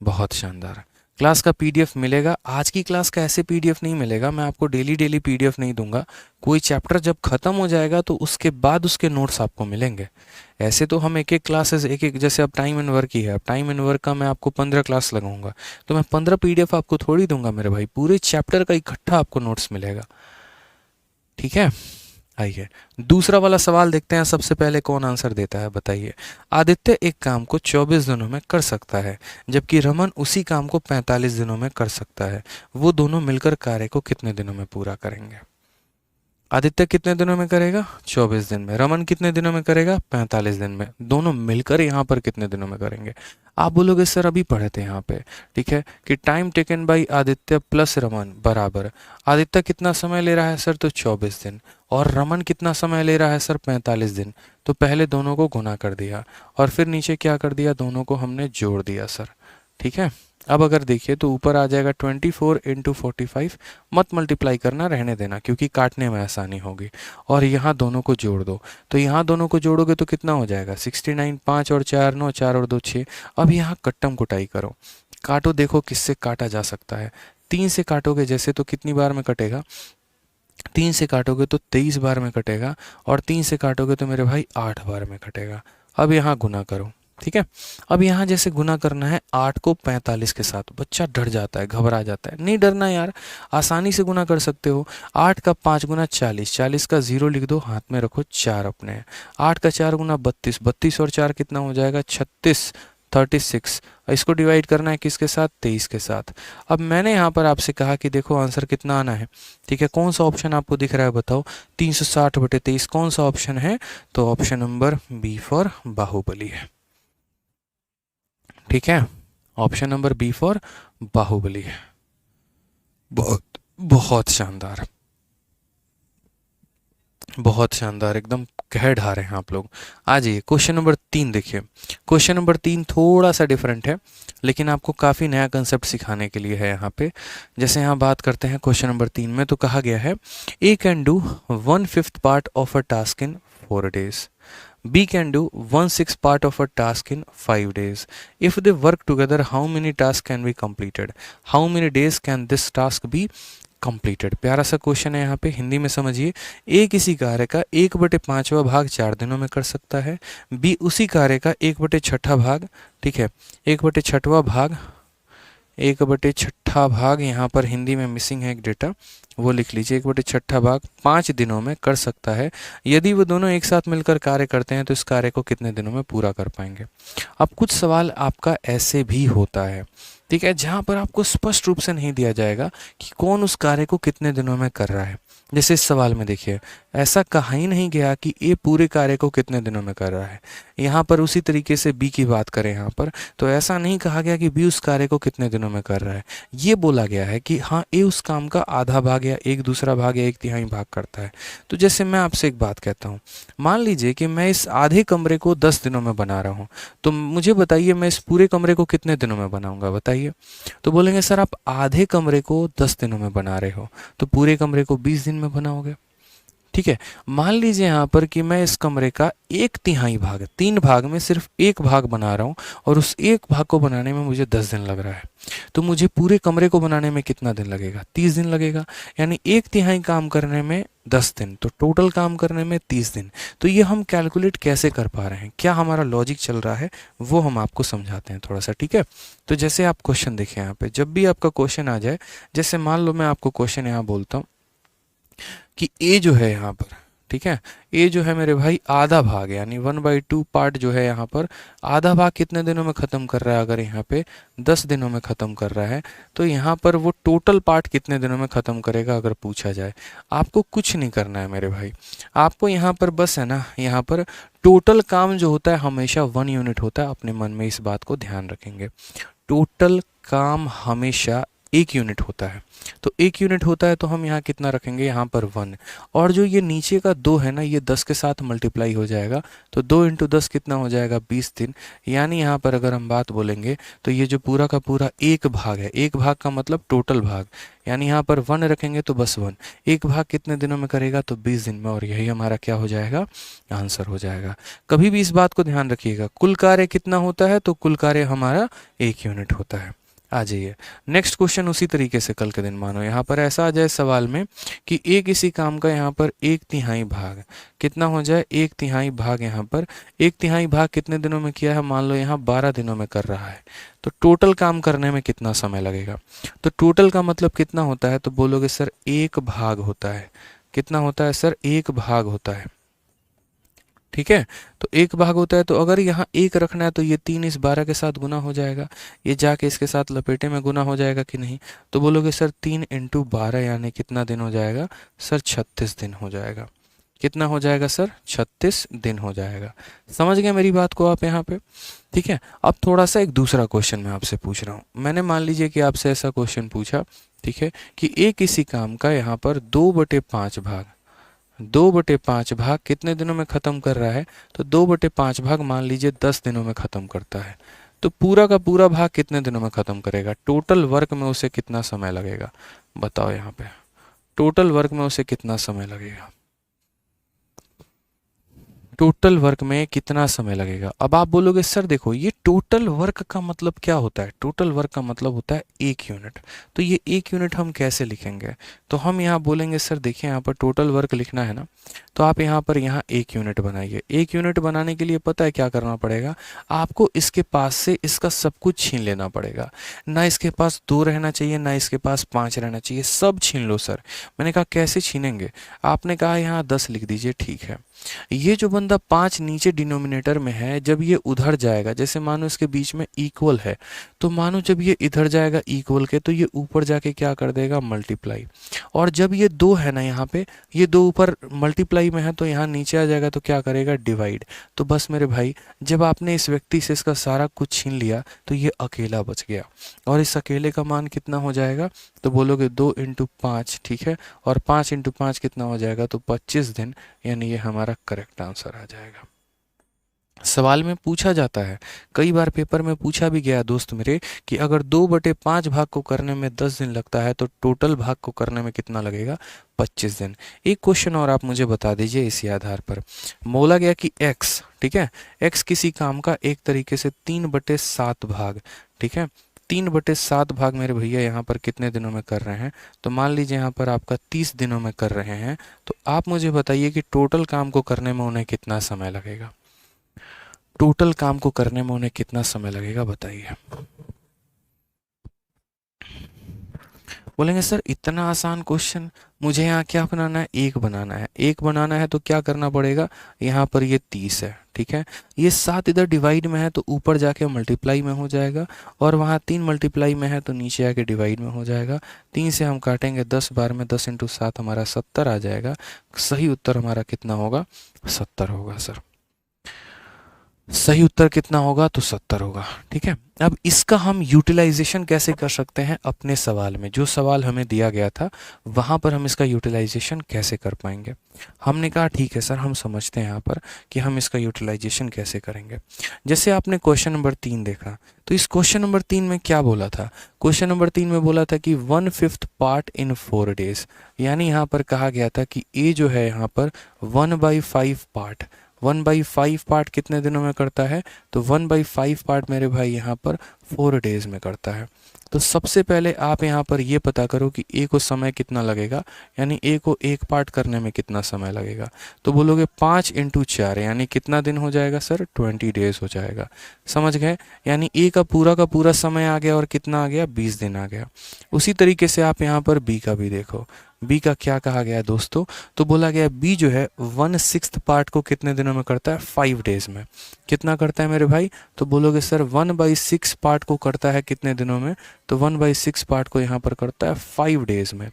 बहुत शानदार। क्लास का पीडीएफ मिलेगा। आज की क्लास का ऐसे पीडीएफ नहीं मिलेगा, मैं आपको डेली डेली पीडीएफ नहीं दूंगा। कोई चैप्टर जब ख़त्म हो जाएगा तो उसके बाद उसके नोट्स आपको मिलेंगे। ऐसे तो हम एक एक क्लासेस, एक एक, जैसे अब टाइम एंड वर्क ही है, अब टाइम एंड वर्क का मैं आपको 15 क्लास लगाऊंगा, तो मैं 15 पीडीएफ आपको थोड़ी दूंगा मेरे भाई, पूरे चैप्टर का इकट्ठा आपको नोट्स मिलेगा। ठीक है, आइए दूसरा वाला सवाल देखते हैं। सबसे पहले कौन आंसर देता है बताइए। आदित्य एक काम को 24 दिनों में कर सकता है, जबकि रमन उसी काम को 45 दिनों में कर सकता है। वो दोनों मिलकर कार्य को कितने दिनों में पूरा करेंगे? आदित्य कितने दिनों में करेगा? 24 दिन में। रमन कितने दिनों में करेगा? 45 दिन में। दोनों मिलकर यहाँ पर कितने दिनों में करेंगे? आप बोलोगे सर अभी पढ़े थे यहाँ पे, ठीक है, कि time taken by Aditya plus Raman बराबर, आदित्य कितना समय ले रहा है सर? तो 24 दिन। और रमन कितना समय ले रहा है सर? 45 दिन। तो पहले दोनों को गुना कर दिया और फिर नीचे क्या कर दिया? दोनों को हमने जोड़ दिया सर। ठीक है, अब अगर देखिए तो ऊपर आ जाएगा 24 इंटू 45। मत मल्टीप्लाई करना, रहने देना, क्योंकि काटने में आसानी होगी। और यहाँ दोनों को जोड़ दो, तो यहाँ दोनों को जोड़ोगे तो कितना हो जाएगा? 69। 5 और 4 9, 4 और 2 6। अब यहाँ कट्टम कुटाई करो, काटो, देखो किससे काटा जा सकता है। 3 से काटोगे जैसे तो कितनी बार में कटेगा? 3 से काटोगे तो 23 बार में कटेगा, और 3 से काटोगे तो मेरे भाई 8 बार में कटेगा। अब यहाँ गुना करो, ठीक है। अब यहाँ जैसे गुना करना है 8 को 45 के साथ, बच्चा डर जाता है, घबरा जाता है। नहीं डरना यार, आसानी से गुना कर सकते हो। 8 का 5 गुना 40, 40 का 0 लिख दो, हाथ में रखो 4 अपने। 8 का 4 गुना 32, 32 और 4 कितना हो जाएगा 36, 36। इसको डिवाइड करना है किसके साथ, 23 के साथ। अब मैंने यहाँ पर आपसे कहा कि देखो आंसर कितना आना है, ठीक है। कौन सा ऑप्शन आपको दिख रहा है बताओ, 360/23 कौन सा ऑप्शन है, तो option number B for Baahubali है, ठीक है। Option number B for Baahubali है। बहुत बहुत शानदार, बहुत शानदार, एकदम कह ढा रहे हैं आप लोग। आ जाइए क्वेश्चन नंबर 3 देखिए। क्वेश्चन नंबर 3 थोड़ा सा डिफरेंट है, लेकिन आपको काफ़ी नया कंसेप्ट सिखाने के लिए है यहाँ पे। जैसे यहाँ बात करते हैं क्वेश्चन नंबर 3 में, तो कहा गया है A can do 1/5 part of a task in 4 days. B can do 1/6 part of a task in 5 days. If they work together, how many tasks can be completed? How many days can this task be completed? प्यारा सा question है यहाँ पे, हिंदी में समझिए। ए किसी कार्य का 1/5वां भाग 4 दिनों में कर सकता है। बी उसी कार्य का 1/6 भाग, ठीक है, 1/6वां भाग, 1/6 भाग यहाँ पर हिंदी में मिसिंग है एक डेटा, वो लिख लीजिए। 1/6 भाग 5 दिनों में कर सकता है। यदि वो दोनों एक साथ मिलकर कार्य करते हैं तो इस कार्य को कितने दिनों में पूरा कर पाएंगे। अब कुछ सवाल आपका ऐसे भी होता है, ठीक है, जहाँ पर आपको स्पष्ट रूप से नहीं दिया जाएगा कि कौन उस कार्य को कितने दिनों में कर रहा है। जैसे इस सवाल में देखिए, ऐसा कहा ही नहीं गया कि ए पूरे कार्य को कितने दिनों में कर रहा है। यहाँ पर उसी तरीके से बी की बात करें यहाँ पर, तो ऐसा नहीं कहा गया कि बी उस कार्य को कितने दिनों में कर रहा है। ये बोला गया है कि हाँ ए उस काम का आधा भाग या एक दूसरा भाग या 1/3 भाग करता है। तो जैसे मैं आपसे एक बात कहता हूँ, मान लीजिए कि मैं इस आधे कमरे को 10 दिनों में बना रहा हूँ, तो मुझे बताइए मैं इस पूरे कमरे को कितने दिनों में बनाऊंगा, बताइए। तो बोलेंगे सर आप आधे कमरे को 10 दिनों में बना रहे हो, तो पूरे कमरे को 20 दिन में बनाओगे, ठीक है। मान लीजिए यहाँ पर कि मैं इस कमरे का 1/3 भाग, 3 भाग में सिर्फ एक भाग बना रहा हूँ और उस एक भाग को बनाने में मुझे 10 दिन लग रहा है, तो मुझे पूरे कमरे को बनाने में कितना दिन लगेगा, 30 दिन लगेगा। यानी 1/3 काम करने में 10 दिन, तो टोटल काम करने में 30 दिन। तो ये हम कैलकुलेट कैसे कर पा रहे हैं, क्या हमारा लॉजिक चल रहा है, वो हम आपको समझाते हैं थोड़ा सा, ठीक है। तो जैसे आप क्वेश्चन देखें यहाँ पे, जब भी आपका क्वेश्चन आ जाए, जैसे मान लो मैं आपको क्वेश्चन यहाँ बोलता हूँ कि ए जो है यहाँ पर, ठीक है, ए जो है मेरे भाई आधा भाग, यानी 1/2 पार्ट जो है यहाँ पर, आधा भाग कितने दिनों में ख़त्म कर रहा है, अगर यहाँ पे 10 दिनों में ख़त्म कर रहा है, तो यहाँ पर वो टोटल पार्ट कितने दिनों में ख़त्म करेगा अगर पूछा जाए। आपको कुछ नहीं करना है मेरे भाई, आपको यहाँ पर बस है ना, यहाँ पर टोटल काम जो होता है हमेशा 1 यूनिट होता है, अपने मन में इस बात को ध्यान रखेंगे। टोटल काम हमेशा 1 यूनिट होता है, तो 1 यूनिट होता है तो हम यहाँ कितना रखेंगे, यहाँ पर 1, और जो ये नीचे का 2 है ना, ये 10 के साथ मल्टीप्लाई हो जाएगा, तो 2 × 10 कितना हो जाएगा, 20 दिन। यानी यहाँ पर अगर हम बात बोलेंगे तो ये जो पूरा का पूरा एक भाग है, एक भाग का मतलब टोटल भाग, यानी यहाँ पर 1 रखेंगे तो बस 1, एक भाग कितने दिनों में करेगा, तो 20 दिन में, और यही हमारा क्या हो जाएगा, आंसर हो जाएगा। कभी भी इस बात को ध्यान रखिएगा, कुल कार्य कितना होता है, तो कुल कार्य हमारा 1 यूनिट होता है। आ जाइए नेक्स्ट क्वेश्चन उसी तरीके से कल के दिन, मानो यहाँ पर ऐसा आ जाए सवाल में कि ए किसी काम का यहाँ पर 1/3 भाग कितना हो जाए, 1/3 भाग, यहाँ पर 1/3 भाग कितने दिनों में किया है, मान लो यहाँ 12 दिनों में कर रहा है, तो टोटल काम करने में कितना समय लगेगा। तो टोटल का मतलब कितना होता है, तो बोलोगे सर 1 भाग होता है, कितना होता है सर, 1 भाग होता है, ठीक है। तो 1 भाग होता है, तो अगर यहाँ 1 रखना है तो ये 3 इस 12 के साथ गुना हो जाएगा, ये जाके इसके साथ लपेटे में गुना हो जाएगा कि नहीं। तो बोलोगे सर 3 × 12 यानी कितना दिन हो जाएगा, सर 36 दिन हो जाएगा। कितना हो जाएगा सर, 36 दिन हो जाएगा। समझ गए मेरी बात को आप यहाँ पे, ठीक है। अब थोड़ा सा एक दूसरा क्वेश्चन मैं आपसे पूछ रहा हूँ। मैंने मान लीजिए कि आपसे ऐसा क्वेश्चन पूछा, ठीक है, कि ए किसी काम का यहाँ पर 2/5 भाग, 2/5 भाग कितने दिनों में ख़त्म कर रहा है, तो 2/5 भाग मान लीजिए 10 दिनों में ख़त्म करता है, तो पूरा का पूरा भाग कितने दिनों में ख़त्म करेगा, टोटल वर्क में उसे कितना समय लगेगा, बताओ यहाँ पे, टोटल वर्क में उसे कितना समय लगेगा। टोटल वर्क में कितना समय लगेगा। अब आप बोलोगे सर देखो ये टोटल वर्क का मतलब क्या होता है, टोटल वर्क का मतलब होता है 1 यूनिट। तो ये 1 यूनिट हम कैसे लिखेंगे, तो हम यहाँ बोलेंगे सर देखिए यहाँ पर टोटल वर्क लिखना है ना, तो आप यहाँ पर यहाँ 1 यूनिट बनाइए। 1 यूनिट बनाने के लिए पता है क्या करना पड़ेगा, आपको इसके पास से इसका सब कुछ छीन लेना पड़ेगा। ना इसके पास 2 रहना चाहिए, ना इसके पास 5 रहना चाहिए, सब छीन लो सर। मैंने कहा कैसे छीनेंगे, आपने कहा यहाँ 10 लिख दीजिए, ठीक है। ये जो बंदा 5 नीचे डिनोमिनेटर में है, जब ये उधर जाएगा, जैसे मानो इसके बीच में इक्वल है, तो मानो जब ये इधर जाएगा इक्वल के, तो ये ऊपर जाके क्या कर देगा, मल्टीप्लाई। और जब ये 2 है ना यहाँ पे, ये 2 ऊपर मल्टीप्लाई में है, तो यहाँ नीचे आ जाएगा तो क्या करेगा, डिवाइड। तो बस मेरे भाई, जब आपने इस व्यक्ति से इसका सारा कुछ छीन लिया तो ये अकेला बच गया। और इस अकेले का मान कितना हो जाएगा, तो बोलोगे 2 × 5, ठीक है। और 5 × 5 कितना हो जाएगा, तो 25 दिन, यानी ये हमारा करेक्ट आंसर आ जाएगा। सवाल में पूछा जाता है, कई बार पेपर में पूछा भी गया दोस्त मेरे, कि अगर 2/5 भाग को करने में 10 दिन लगता है तो टोटल भाग को करने में कितना लगेगा, 25 दिन। एक क्वेश्चन और आप मुझे बता दीजिए इसी आधार पर। बोला गया कि x, ठीक है, x किसी काम का एक तरीके से 3/7 भाग, ठीक है, 3/7 भाग मेरे भैया यहाँ पर कितने दिनों में कर रहे हैं, तो मान लीजिए यहाँ पर आपका 30 दिनों में कर रहे हैं। तो आप मुझे बताइए कि टोटल काम को करने में उन्हें कितना समय लगेगा, टोटल काम को करने में उन्हें कितना समय लगेगा बताइए। बोलेंगे सर इतना आसान क्वेश्चन, मुझे यहाँ क्या बनाना है, 1 बनाना है। 1 बनाना है तो क्या करना पड़ेगा, यहाँ पर ये 30 है, ठीक है, ये 7 इधर डिवाइड में है तो ऊपर जाके मल्टीप्लाई में हो जाएगा, और वहाँ 3 मल्टीप्लाई में है तो नीचे आके डिवाइड में हो जाएगा। 3 से हम काटेंगे 10 बार में, 10 × 7 हमारा 70 आ जाएगा। सही उत्तर हमारा कितना होगा, 70 होगा सर। सही उत्तर कितना होगा, तो 70 होगा, ठीक है। अब इसका हम यूटिलाइजेशन कैसे कर सकते हैं अपने सवाल में, जो सवाल हमें दिया गया था वहां पर हम इसका यूटिलाइजेशन कैसे कर पाएंगे। हमने कहा ठीक है सर, हम समझते हैं यहाँ पर कि हम इसका यूटिलाइजेशन कैसे करेंगे। जैसे आपने क्वेश्चन नंबर 3 देखा, तो इस क्वेश्चन नंबर 3 में क्या बोला था, क्वेश्चन नंबर 3 में बोला था कि 1/5 पार्ट इन 4 डेज, यानी यहाँ पर कहा गया था कि ए जो है यहाँ पर 1/5 पार्ट, 1/5 पार्ट कितने दिनों में करता है, तो 1/5 पार्ट मेरे भाई यहाँ पर 4 डेज में करता है। तो सबसे पहले आप यहाँ पर ये पता करो कि ए को समय कितना लगेगा, यानी ए को 1 पार्ट करने में कितना समय लगेगा। तो बोलोगे 5 × 4, यानी कितना दिन हो जाएगा सर, 20 डेज हो जाएगा। समझ गए, यानी ए का पूरा समय आ गया, और कितना आ गया, 20 दिन आ गया। उसी तरीके से आप यहाँ पर बी का भी देखो, बी का क्या कहा गया है दोस्तों, तो बोला गया बी जो है 1/6 पार्ट को कितने दिनों में करता है, 5 डेज में। कितना करता है मेरे भाई, तो बोलोगे सर 1/6 पार्ट को करता है कितने दिनों में, तो 1/6 पार्ट को यहाँ पर करता है 5 डेज में।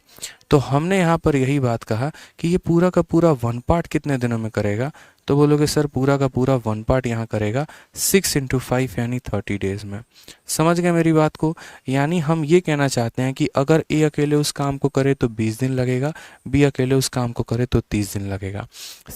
तो हमने यहाँ पर यही बात कहा कि ये पूरा का पूरा 1 पार्ट कितने दिनों में करेगा, तो बोलोगे सर पूरा का पूरा 1 पार्ट यहाँ करेगा 6 × 5, यानी 30 डेज में। समझ गए मेरी बात को, यानी हम ये कहना चाहते हैं कि अगर ए अकेले उस काम को करे तो 20 दिन लगेगा, बी अकेले उस काम को करे तो 30 दिन लगेगा।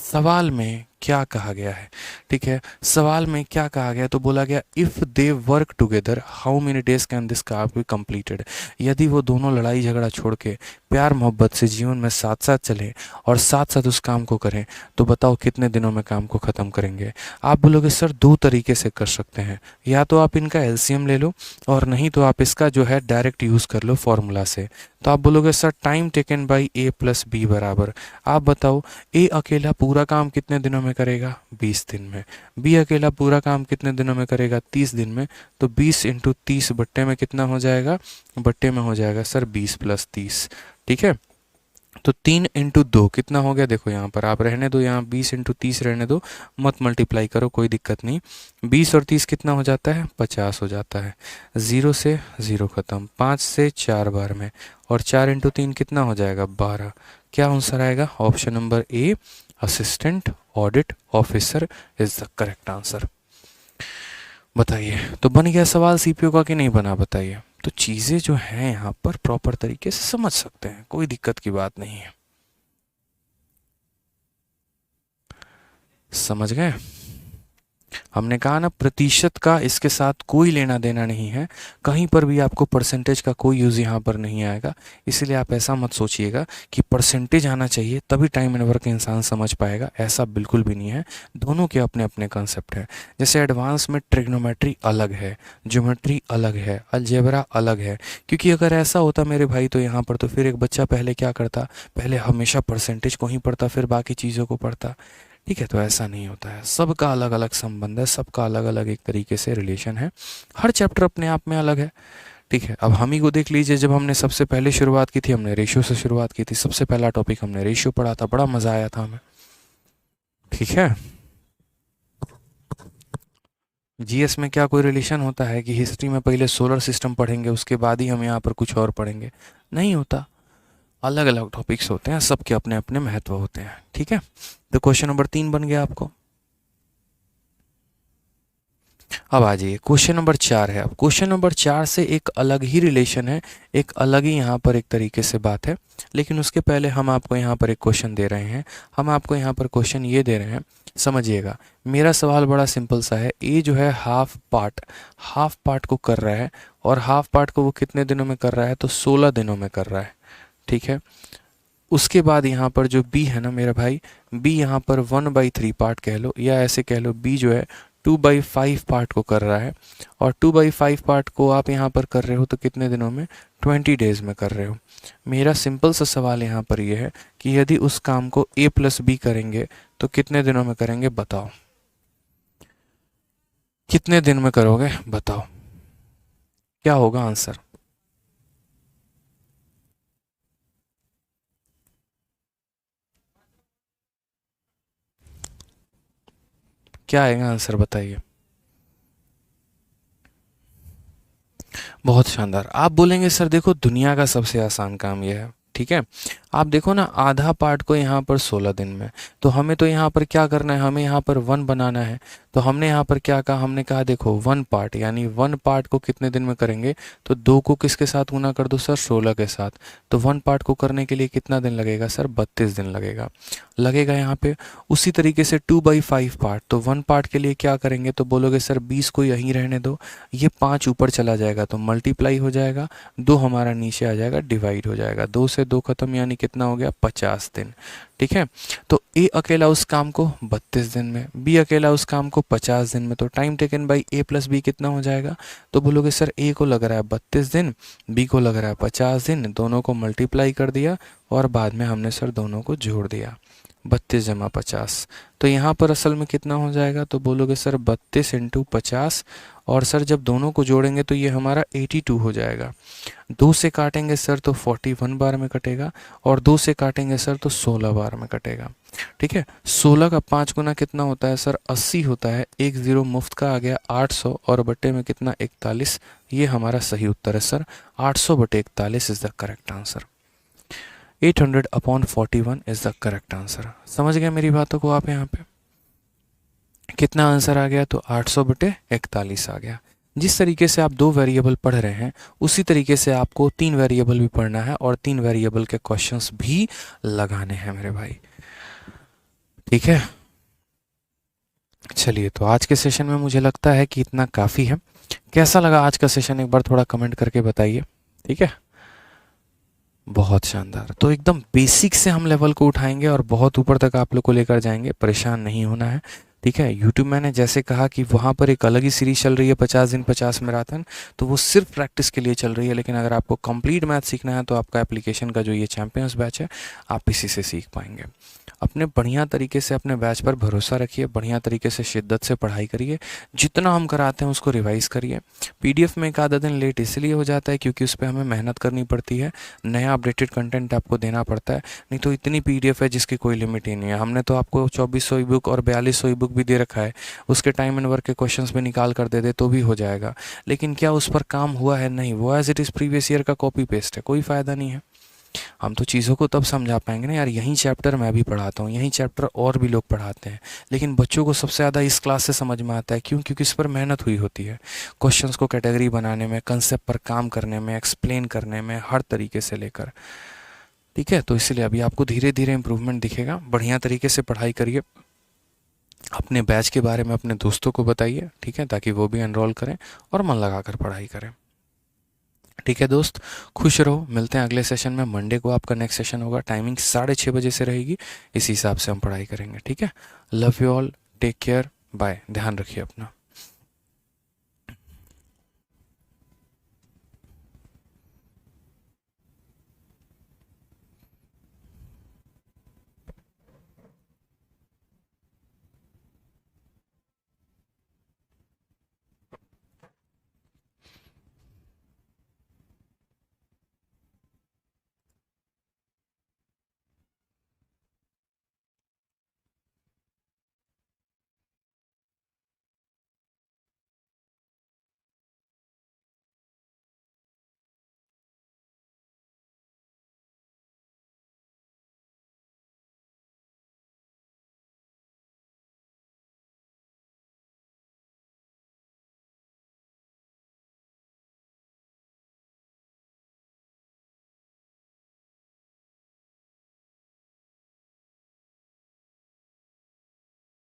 सवाल में क्या कहा गया है, ठीक है, सवाल में क्या कहा गया, तो बोला गया if they work together how many days can this काम बी कंप्लीटेड। यदि वो दोनों लड़ाई झगड़ा छोड़ के प्यार मोहब्बत से जीवन में साथ साथ चलें और साथ साथ उस काम को करें, तो बताओ कितने दिनों में काम को ख़त्म करेंगे। आप बोलोगे सर 2 तरीके से कर सकते हैं, या तो आप इनका एलसीएम ले लो, और नहीं तो आप इसका जो है डायरेक्ट यूज़ कर लो फॉर्मूला से। तो आप बोलोगे sir time taken by A plus B बराबर, आप बताओ ए अकेला पूरा काम कितने दिनों में करेगा, 20 दिन में, बी अकेला पूरा काम कितने दिनों में करेगा, 30 दिन में। तो 20 × 30 बट्टे में कितना हो जाएगा, बट्टे में हो जाएगा सर 20 + 30, ठीक है। तो 3 × 2 कितना हो गया, देखो यहाँ पर आप रहने दो, यहाँ 20 × 30 रहने दो, मत मल्टीप्लाई करो, कोई दिक्कत नहीं। 20 और 30 कितना हो जाता है, 50 हो जाता है। 0 से 0 खत्म, 5 से 4 बार में, और 4 × 3 कितना हो जाएगा, 12। क्या आंसर आएगा, option number A, assistant audit officer is the correct answer. बताइए, तो बन गया सवाल सीपीओ का कि नहीं बना, बताइए। तो चीज़ें जो हैं यहाँ पर प्रॉपर तरीके से समझ सकते हैं, कोई दिक्कत की बात नहीं है। समझ गए। हमने कहा ना, प्रतिशत का इसके साथ कोई लेना देना नहीं है, कहीं पर भी आपको परसेंटेज का कोई यूज़ यहाँ पर नहीं आएगा। इसलिए आप ऐसा मत सोचिएगा कि परसेंटेज आना चाहिए तभी टाइम एंड वर्क इंसान समझ पाएगा, ऐसा बिल्कुल भी नहीं है। दोनों के अपने अपने कंसेप्ट है। जैसे एडवांस में ट्रिग्नोमेट्री अलग है, ज्योमेट्री अलग है, अलजेब्रा अलग है। क्योंकि अगर ऐसा होता मेरे भाई तो यहाँ पर तो फिर एक बच्चा पहले क्या करता, पहले हमेशा परसेंटेज को ही पढ़ता फिर बाकी चीज़ों को पढ़ता। ठीक है, तो ऐसा नहीं होता है, सबका अलग अलग संबंध है, सबका अलग अलग एक तरीके से रिलेशन है, हर चैप्टर अपने आप में अलग है। ठीक है, अब हम ही को देख लीजिए, जब हमने सबसे पहले शुरुआत की थी हमने रेशियो से शुरुआत की थी, सबसे पहला टॉपिक हमने रेशियो पढ़ा था, बड़ा मज़ा आया था हमें। ठीक है, जीएस में क्या कोई रिलेशन होता है कि हिस्ट्री में पहले सोलर सिस्टम पढ़ेंगे उसके बाद ही हम यहाँ पर कुछ और पढ़ेंगे? नहीं होता, अलग अलग टॉपिक्स होते हैं, सबके अपने अपने महत्व होते हैं। ठीक है, तो क्वेश्चन नंबर 3 बन गया आपको। अब आ जाइए, क्वेश्चन नंबर 4 है। अब क्वेश्चन नंबर 4 से एक अलग ही रिलेशन है, एक अलग ही यहाँ पर एक तरीके से बात है। लेकिन उसके पहले हम आपको यहाँ पर एक क्वेश्चन दे रहे हैं, हम आपको यहाँ पर क्वेश्चन ये दे रहे हैं, समझिएगा। मेरा सवाल बड़ा सिंपल सा है, ए जो है हाफ पार्ट को कर रहा है, और हाफ पार्ट को वो कितने दिनों में कर रहा है, तो 16 दिनों में कर रहा है। ठीक है, उसके बाद यहाँ पर जो बी है ना मेरा भाई, बी यहाँ पर 1/3 पार्ट कह लो, या ऐसे कह लो बी जो है 2/5 पार्ट को कर रहा है। और 2/5 पार्ट को आप यहाँ पर कर रहे हो तो कितने दिनों में, 20 डेज में कर रहे हो। मेरा सिंपल सा सवाल यहाँ पर यह है कि यदि उस काम को A+B करेंगे तो कितने दिनों में करेंगे, बताओ कितने दिन में करोगे, बताओ क्या होगा आंसर। क्या आएगा आंसर, बताइए। बहुत शानदार। आप बोलेंगे सर देखो दुनिया का सबसे आसान काम यह है। ठीक है, आप देखो ना, आधा पार्ट को यहाँ पर 16 दिन में, तो हमें तो यहाँ पर क्या करना है, हमें यहाँ पर 1 बनाना है। तो हमने यहाँ पर क्या कहा, हमने कहा देखो 1 पार्ट, यानी 1 पार्ट को कितने दिन में करेंगे, तो 2 को किसके साथ गुना कर दो सर, 16 के साथ। तो 1 पार्ट को करने के लिए कितना दिन लगेगा सर, 32 दिन लगेगा यहाँ पे। उसी तरीके से 2/5 पार्ट, तो 1 पार्ट के लिए क्या करेंगे, तो बोलोगे सर 20 को यहीं रहने दो, ये 5 ऊपर चला जाएगा तो मल्टीप्लाई हो जाएगा, 2 हमारा नीचे आ जाएगा, डिवाइड हो जाएगा, 2 से 2 खत्म, यानी कितना हो गया, 50 दिन। ठीक है, तो ए अकेला उस काम को 32 दिन में, बी अकेला उस काम को 50 दिन में, तो टाइम टेकन बाई A+B कितना हो जाएगा, तो बोलोगे सर ए को लग रहा है 32 दिन, बी को लग रहा है 50 दिन, दोनों को मल्टीप्लाई कर दिया और बाद में हमने सर दोनों को जोड़ दिया, 32 जमा 50। तो यहाँ पर असल में कितना हो जाएगा, तो बोलोगे सर 32 इंटू 50, और सर जब दोनों को जोड़ेंगे तो ये हमारा 82 हो जाएगा। 2 से काटेंगे सर तो 41 बार में कटेगा, और 2 से काटेंगे सर तो 16 बार में कटेगा। ठीक है, 16 का 5 गुना कितना होता है सर, 80 होता है। एक जीरो मुफ्त का आ गया 800, और बटे में कितना, 41। ये हमारा सही उत्तर है सर, 800 बटे 41 is the correct answer. 800/41 is the correct answer. समझ गए मेरी बातों को आप, यहाँ पे कितना आंसर आ गया, तो 800 बटे 41 आ गया। जिस तरीके से आप 2 वेरिएबल पढ़ रहे हैं उसी तरीके से आपको 3 वेरिएबल भी पढ़ना है, और 3 वेरिएबल के क्वेश्चंस भी लगाने हैं मेरे भाई। ठीक है, चलिए, तो आज के सेशन में मुझे लगता है कि इतना काफ़ी है। कैसा लगा आज का सेशन, एक बार थोड़ा कमेंट करके बताइए। ठीक है, बहुत शानदार। तो एकदम बेसिक से हम लेवल को उठाएंगे और बहुत ऊपर तक आप लोग को लेकर जाएंगे, परेशान नहीं होना है। ठीक है, यूट्यूब मैंने जैसे कहा कि वहाँ पर एक अलग ही सीरीज चल रही है 50 दिन 50 मैराथन, तो वो सिर्फ प्रैक्टिस के लिए चल रही है। लेकिन अगर आपको कंप्लीट मैथ सीखना है तो आपका एप्लीकेशन का जो ये चैंपियंस बैच है, आप इसी से सीख पाएंगे। अपने बढ़िया तरीके से अपने बैच पर भरोसा रखिए, बढ़िया तरीके से शिद्दत से पढ़ाई करिए, जितना हम कराते हैं उसको रिवाइज़ करिए। पीडीएफ में एक आधा दिन लेट इसलिए हो जाता है क्योंकि उस पर हमें मेहनत करनी पड़ती है, नया अपडेटेड कंटेंट आपको देना पड़ता है। नहीं तो इतनी पीडीएफ है जिसकी कोई लिमिट ही नहीं है। हमने तो आपको 2400 ई बुक और 4200 ई बुक भी दे रखा है, उसके टाइम एंड वर्क के क्वेश्चंस भी निकाल कर दे दे तो भी हो जाएगा। लेकिन क्या उस पर काम हुआ है, नहीं, वो as it is previous year का कॉपी पेस्ट है, कोई फ़ायदा नहीं है। हम तो चीज़ों को तब समझा पाएंगे ना यार, यही चैप्टर मैं भी पढ़ाता हूँ, यही चैप्टर और भी लोग पढ़ाते हैं, लेकिन बच्चों को सबसे ज़्यादा इस क्लास से समझ में आता है। क्यों? क्योंकि इस पर मेहनत हुई होती है, क्वेश्चंस को कैटेगरी बनाने में, कंसेप्ट पर काम करने में, एक्सप्लेन करने में, हर तरीके से लेकर। ठीक है, तो इसलिए अभी आपको धीरे धीरे इंप्रूवमेंट दिखेगा। बढ़िया तरीके से पढ़ाई करिए, अपने बैच के बारे में अपने दोस्तों को बताइए, ठीक है, ताकि वो भी एनरोल करें और मन लगाकर पढ़ाई करें। ठीक है दोस्त, खुश रहो। मिलते हैं अगले सेशन में। मंडे को आपका नेक्स्ट सेशन होगा, टाइमिंग 6:30 बजे से रहेगी। इसी हिसाब से हम पढ़ाई करेंगे, ठीक है। Love you all, take care, bye, ध्यान रखिए अपना।